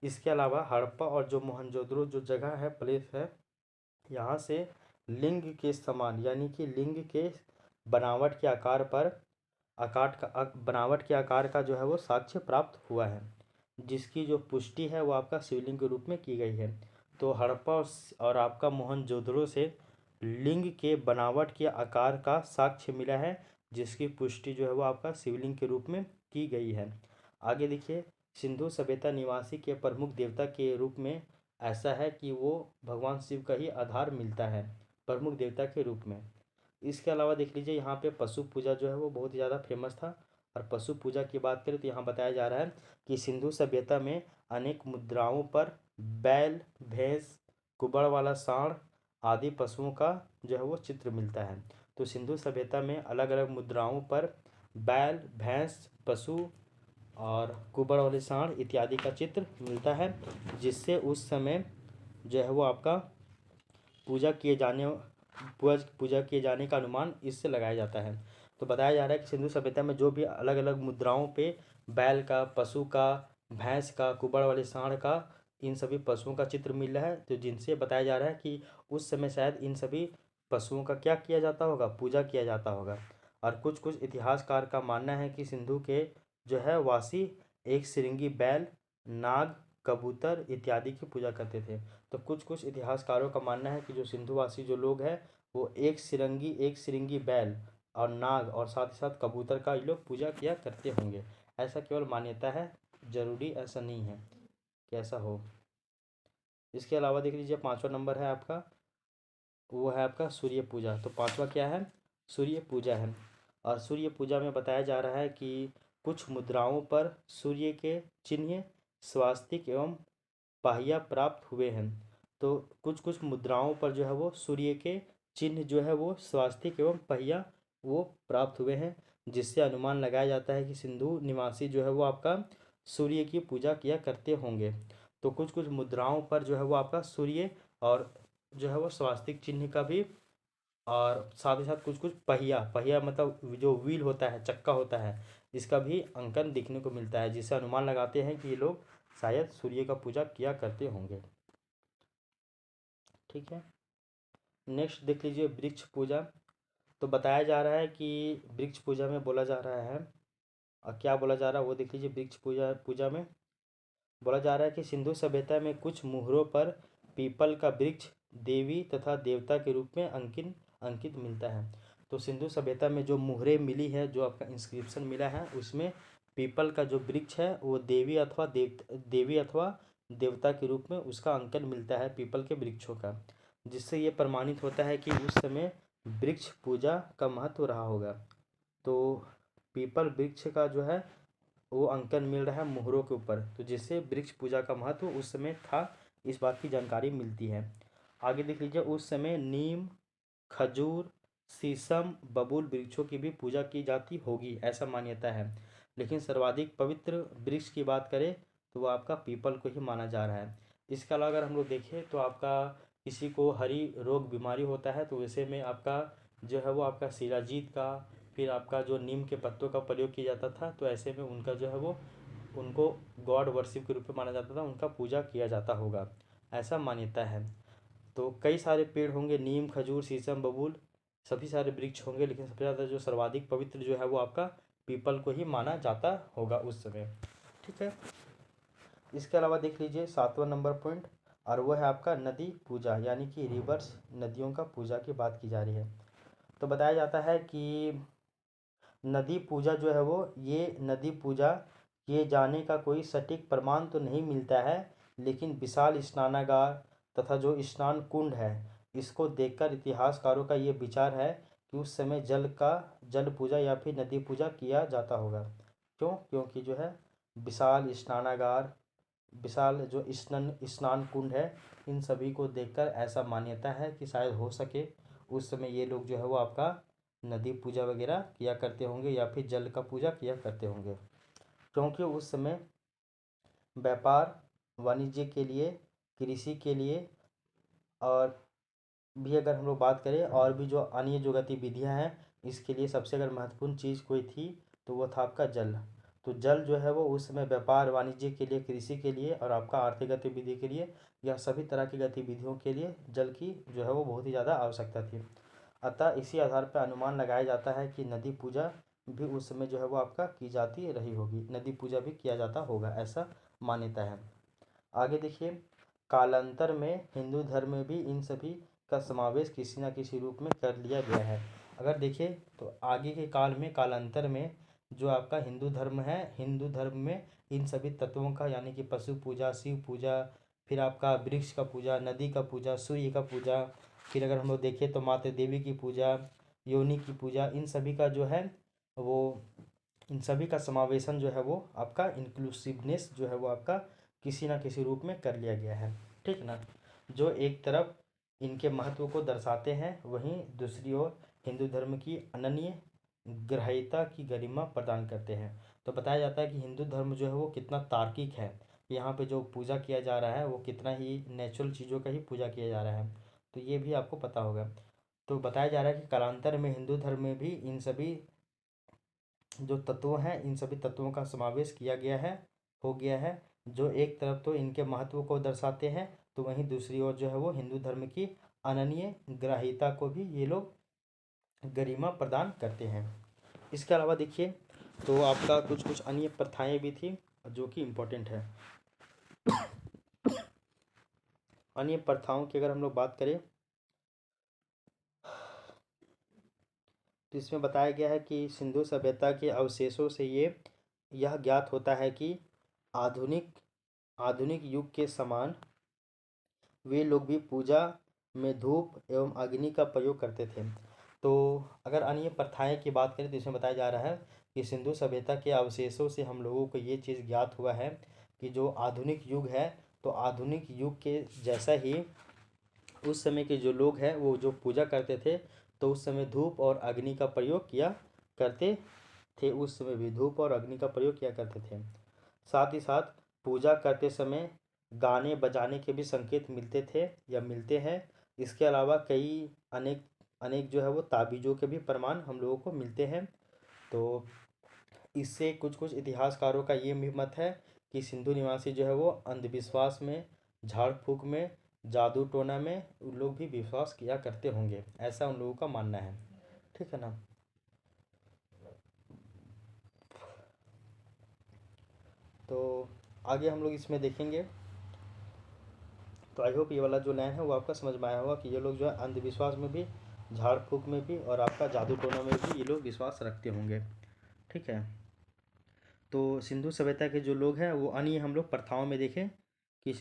इसके अलावा हड़प्पा और जो मोहनजोदड़ो जो जगह है, प्लेस है, यहाँ से लिंग के समान यानी कि लिंग के बनावट के बनावट के आकार का जो है वो साक्ष्य प्राप्त हुआ है, जिसकी जो पुष्टि है वो आपका शिवलिंग के रूप में की गई है। तो हड़प्पा और आपका मोहनजोदड़ो से लिंग के बनावट के आकार का साक्ष्य मिला है, जिसकी पुष्टि जो है वो आपका शिवलिंग के रूप में की गई है। आगे देखिए, सिंधु सभ्यता निवासी के प्रमुख देवता के रूप में ऐसा है कि वो भगवान शिव का ही आधार मिलता है प्रमुख देवता के रूप में। इसके अलावा देख लीजिए, यहाँ पे पशु पूजा जो है वो बहुत ही ज़्यादा फेमस था। और पशु पूजा की बात करें तो यहाँ बताया जा रहा है कि सिंधु सभ्यता में अनेक मुद्राओं पर बैल, भैंस, कुबड़ वाला सांड आदि पशुओं का जो है वो चित्र मिलता है। तो सिंधु सभ्यता में अलग अलग मुद्राओं पर बैल, भैंस, पशु और कुबड़ वाले सांड इत्यादि का चित्र मिलता है, जिससे उस समय जो है वो आपका पूजा किए जाने पूजा किए जाने का अनुमान इससे लगाया जाता है। तो बताया जा रहा है कि सिंधु सभ्यता में जो भी अलग अलग मुद्राओं पे बैल का, पशु का, भैंस का, कुबड़ वाले सांड का इन सभी पशुओं का चित्र मिल रहा है, तो जिनसे बताया जा रहा है कि उस समय शायद इन सभी पशुओं का क्या किया जाता होगा, पूजा किया जाता होगा। और कुछ कुछ इतिहासकार का मानना है कि सिंधु के जो है वासी एक श्रृंगी बैल, नाग, कबूतर इत्यादि की पूजा करते थे। तो कुछ कुछ इतिहासकारों का मानना है कि जो सिंधुवासी जो लोग हैं वो एक श्रृंगी बैल और नाग और साथ ही साथ कबूतर का ये लोग पूजा किया करते होंगे। ऐसा केवल मान्यता है, जरूरी ऐसा नहीं है कि ऐसा हो। इसके अलावा देख लीजिए 5वां नंबर है आपका, वो है आपका सूर्य पूजा। तो 5वां क्या है, सूर्य पूजा है। और सूर्य पूजा में बताया जा रहा है कि कुछ मुद्राओं पर सूर्य के चिन्ह, स्वास्तिक एवं पहिया प्राप्त हुए हैं। तो कुछ कुछ मुद्राओं पर जो है वो सूर्य के चिन्ह जो है वो स्वास्तिक एवं पहिया वो प्राप्त हुए हैं, जिससे अनुमान लगाया जाता है कि सिंधु निवासी जो है वो आपका सूर्य की पूजा किया करते होंगे। तो कुछ कुछ मुद्राओं पर जो है वो आपका सूर्य और जो है वो स्वास्तिक चिन्ह का भी, और साथ ही साथ कुछ कुछ पहिया पहिया मतलब जो व्हील होता है, चक्का होता है, इसका भी अंकन दिखने को मिलता है, जिससे अनुमान लगाते हैं कि ये लोग शायद सूर्य का पूजा किया करते होंगे। ठीक है, नेक्स्ट देख लीजिए वृक्ष पूजा। तो बताया जा रहा है कि वृक्ष पूजा में बोला जा रहा है, और क्या बोला जा रहा है वो देख लीजिए। वृक्ष पूजा पूजा में बोला जा रहा है कि सिंधु सभ्यता में कुछ मुहरों पर पीपल का वृक्ष देवी तथा देवता के रूप में अंकित अंकित मिलता है। तो सिंधु सभ्यता में जो मुहरें मिली है, जो आपका इंस्क्रिप्शन मिला है, उसमें पीपल का जो वृक्ष है वो देवी अथवा देवता के रूप में उसका अंकन मिलता है, पीपल के वृक्षों का, जिससे ये प्रमाणित होता है कि उस समय वृक्ष पूजा का महत्व रहा होगा। तो पीपल वृक्ष का जो है वो अंकन मिल रहा है मोहरों के ऊपर, तो जिससे वृक्ष पूजा का महत्व उस समय था, इस बात की जानकारी मिलती है। आगे देख लीजिए, उस समय नीम, खजूर, शीशम, बबूल वृक्षों की भी पूजा की जाती होगी, ऐसा मान्यता है। लेकिन सर्वाधिक पवित्र वृक्ष की बात करें तो वो आपका पीपल को ही माना जा रहा है। इसके अलावा अगर हम लोग देखें तो आपका किसी को हरी रोग बीमारी होता है, तो वैसे में आपका जो है वो आपका शिलाजीत का, फिर आपका जो नीम के पत्तों का प्रयोग किया जाता था, तो ऐसे में उनका जो है वो उनको गॉड वर्शिप के रूप में माना जाता था, उनका पूजा किया जाता होगा, ऐसा मान्यता है। तो कई सारे पेड़ होंगे, नीम, खजूर, शीशम, बबूल, सभी सारे वृक्ष होंगे, लेकिन सबसे ज़्यादा जो सर्वाधिक पवित्र जो है वो आपका पीपल को ही माना जाता होगा उस समय। ठीक है, इसके अलावा देख लीजिए 7वां नंबर पॉइंट, और वो है आपका नदी पूजा, यानी कि रिवर्स, नदियों का पूजा की बात की जा रही है। तो बताया जाता है कि नदी पूजा जो है वो, ये नदी पूजा किए जाने का कोई सटीक प्रमाण तो नहीं मिलता है, लेकिन विशाल स्नानागार तथा जो स्नान कुंड है, इसको देखकर इतिहासकारों का ये विचार है कि उस समय जल पूजा या फिर नदी पूजा किया जाता होगा। क्यों? क्योंकि जो है विशाल स्नानागार, विशाल जो स्नान कुंड है, इन सभी को देखकर ऐसा मान्यता है कि शायद हो सके उस समय ये लोग जो है वो आपका नदी पूजा वगैरह किया करते होंगे या फिर जल का पूजा किया करते होंगे, क्योंकि उस समय व्यापार वाणिज्य के लिए, कृषि के लिए, और भी अगर हम लोग बात करें और भी जो अन्य जो गतिविधियां हैं, इसके लिए सबसे अगर महत्वपूर्ण चीज़ कोई थी तो वो था आपका जल। तो जल जो है वो उस समय व्यापार वाणिज्य के लिए, कृषि के लिए और आपका आर्थिक गतिविधि के लिए, या सभी तरह की गतिविधियों के लिए जल की जो है वो बहुत ही ज़्यादा आवश्यकता थी। अतः इसी आधार पर अनुमान लगाया जाता है कि नदी पूजा भी उस समय जो है वो आपका की जाती रही होगी, नदी पूजा भी किया जाता होगा, ऐसा मान्यता है। आगे देखिए, कालांतर में हिंदू धर्म में भी इन सभी का समावेश किसी न किसी रूप में कर लिया गया है। अगर देखिए तो आगे के काल में, कालांतर में जो आपका हिंदू धर्म है, हिंदू धर्म में इन सभी तत्वों का, यानी कि पशु पूजा, शिव पूजा, फिर आपका वृक्ष का पूजा, नदी का पूजा, सूर्य का पूजा, फिर अगर हम लोग देखें तो माता देवी की पूजा, योनि की पूजा, इन सभी का जो है वो, इन सभी का समावेशन जो है वो आपका इंक्लूसिवनेस जो है वो आपका किसी ना किसी रूप में कर लिया गया है। ठीक ना, जो एक तरफ इनके महत्व को दर्शाते हैं, वहीं दूसरी ओर हिंदू धर्म की अनन्य ग्रह्यता की गरिमा प्रदान करते हैं। तो बताया जाता है कि हिंदू धर्म जो है वो कितना तार्किक है, यहाँ पे जो पूजा किया जा रहा है वो कितना ही नेचुरल चीज़ों का ही पूजा किया जा रहा है, तो ये भी आपको पता होगा। तो बताया जा रहा है कि कालांतर में हिंदू धर्म में भी इन सभी जो तत्व हैं, इन सभी तत्वों का समावेश किया गया है, हो गया है, जो एक तरफ तो इनके महत्व को दर्शाते हैं, तो वहीं दूसरी ओर जो है वो हिंदू धर्म की अनन्य ग्राह्यता को भी ये लोग गरिमा प्रदान करते हैं। इसके अलावा देखिए, तो आपका कुछ कुछ अन्य प्रथाएं भी थी जो कि इम्पोर्टेंट है। अन्य प्रथाओं की अगर हम लोग बात करें, तो इसमें बताया गया है कि सिंधु सभ्यता के अवशेषों से यह ज्ञात होता है कि आधुनिक आधुनिक युग के समान वे लोग भी पूजा में धूप एवं अग्नि का प्रयोग करते थे। तो अगर अन्य प्रथाएं की बात करें, तो इसमें बताया जा रहा है कि सिंधु सभ्यता के अवशेषों से हम लोगों को ये चीज़ ज्ञात हुआ है कि जो आधुनिक युग है, तो आधुनिक युग के जैसा ही उस समय के जो लोग हैं वो जो पूजा करते थे, तो उस समय धूप और अग्नि का प्रयोग किया करते थे। उस समय भी धूप और अग्नि का प्रयोग किया करते थे। साथ ही साथ पूजा करते समय गाने बजाने के भी संकेत मिलते थे या मिलते हैं। इसके अलावा कई अनेक अनेक जो है वो ताबीज़ों के भी प्रमाण हम लोगों को मिलते हैं। तो इससे कुछ कुछ इतिहासकारों का ये भी मत है कि सिंधु निवासी जो है वो अंधविश्वास में, झाड़ फूक में, जादू टोना में उन लोग भी विश्वास किया करते होंगे, ऐसा उन लोगों का मानना है। ठीक है ना। तो आगे हम लोग इसमें देखेंगे। तो आई होप ये वाला जो लाइन है वो आपका समझ में आया होगा कि ये लोग जो है अंधविश्वास में भी, झाड़ फूक में भी और आपका जादू टोना में भी ये लोग विश्वास रखते होंगे। ठीक है। तो सिंधु सभ्यता के जो लोग हैं वो अन्य हम लोग प्रथाओं में देखें कि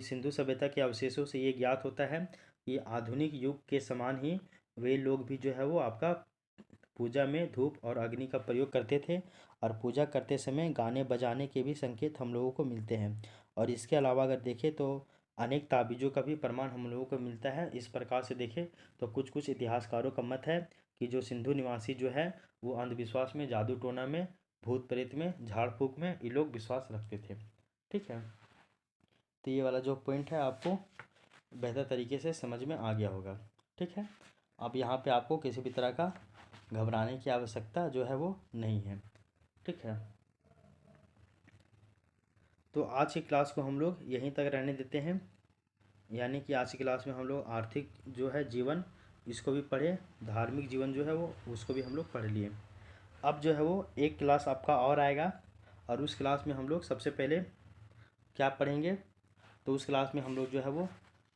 सिंधु सभ्यता के अवशेषों से ये ज्ञात होता है कि आधुनिक युग के समान ही वे लोग भी जो है वो आपका पूजा में धूप और अग्नि का प्रयोग करते थे, और पूजा करते समय गाने बजाने के भी संकेत हम लोगों को मिलते हैं। और इसके अलावा अगर देखें तो अनेक ताबीज़ों का भी प्रमाण हम लोगों को मिलता है। इस प्रकार से देखें तो कुछ कुछ इतिहासकारों का मत है कि जो सिंधु निवासी जो है वो अंधविश्वास में, जादू टोना में, भूत प्रेत में, झाड़ फूक में ये लोग विश्वास रखते थे। ठीक है। तो ये वाला जो पॉइंट है आपको बेहतर तरीके से समझ में आ गया होगा। ठीक है। अब यहाँ पे आपको किसी भी तरह का घबराने की आवश्यकता जो है वो नहीं है। ठीक है। तो आज की क्लास को हम लोग यहीं तक रहने देते हैं। यानी कि आज की क्लास में हम लोग आर्थिक जो है जीवन इसको भी पढ़े, धार्मिक जीवन जो है वो उसको भी हम लोग पढ़ लिए। अब जो है वो एक क्लास आपका और आएगा, और उस क्लास में हम लोग सबसे पहले क्या पढ़ेंगे, तो उस क्लास में हम लोग जो है वो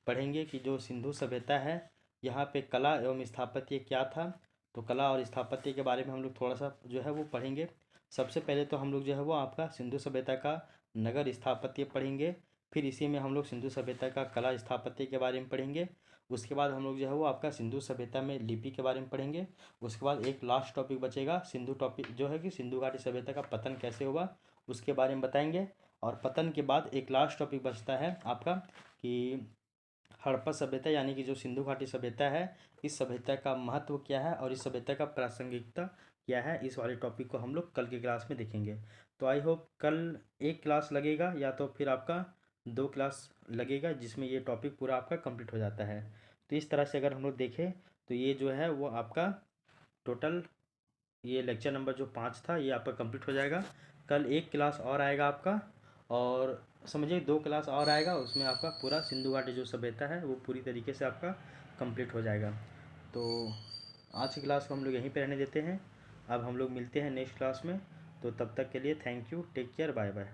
पढ़ेंगे कि जो सिंधु सभ्यता है यहाँ पे कला एवं स्थापत्य क्या था। तो कला और स्थापत्य के बारे में हम लोग थोड़ा सा जो है वो पढ़ेंगे। सबसे पहले तो हम लोग जो है वो आपका सिंधु सभ्यता का नगर स्थापत्य पढ़ेंगे, फिर इसी में हम लोग सिंधु सभ्यता का कला स्थापत्य के बारे में पढ़ेंगे। उसके बाद हम लोग जो है वो आपका सिंधु सभ्यता में लिपि के बारे में पढ़ेंगे। उसके बाद एक लास्ट टॉपिक बचेगा, सिंधु टॉपिक जो है कि सिंधु घाटी सभ्यता का पतन कैसे हुआ उसके बारे में बताएंगे। और पतन के बाद एक लास्ट टॉपिक बचता है आपका कि हड़प्पा सभ्यता, यानी कि जो सिंधु घाटी सभ्यता है, इस सभ्यता का महत्व क्या है और इस सभ्यता का प्रासंगिकता क्या है, इस वाले टॉपिक को हम लोग कल की क्लास में देखेंगे। तो आई होप कल एक क्लास लगेगा या तो फिर आपका दो क्लास लगेगा, जिसमें ये टॉपिक पूरा आपका कंप्लीट हो जाता है। तो इस तरह से अगर हम लोग देखें तो ये जो है वो आपका टोटल ये लेक्चर नंबर जो 5 था ये आपका कंप्लीट हो जाएगा। कल एक क्लास और आएगा आपका, और समझिए 2 क्लास और आएगा, उसमें आपका पूरा सिंधु घाटी जो सभ्यता है वो पूरी तरीके से आपका कंप्लीट हो जाएगा। तो आज की क्लास को हम लोग यहीं पे रहने देते हैं। अब हम लोग मिलते हैं नेक्स्ट क्लास में। तो तब तक के लिए thank you, take care, bye bye.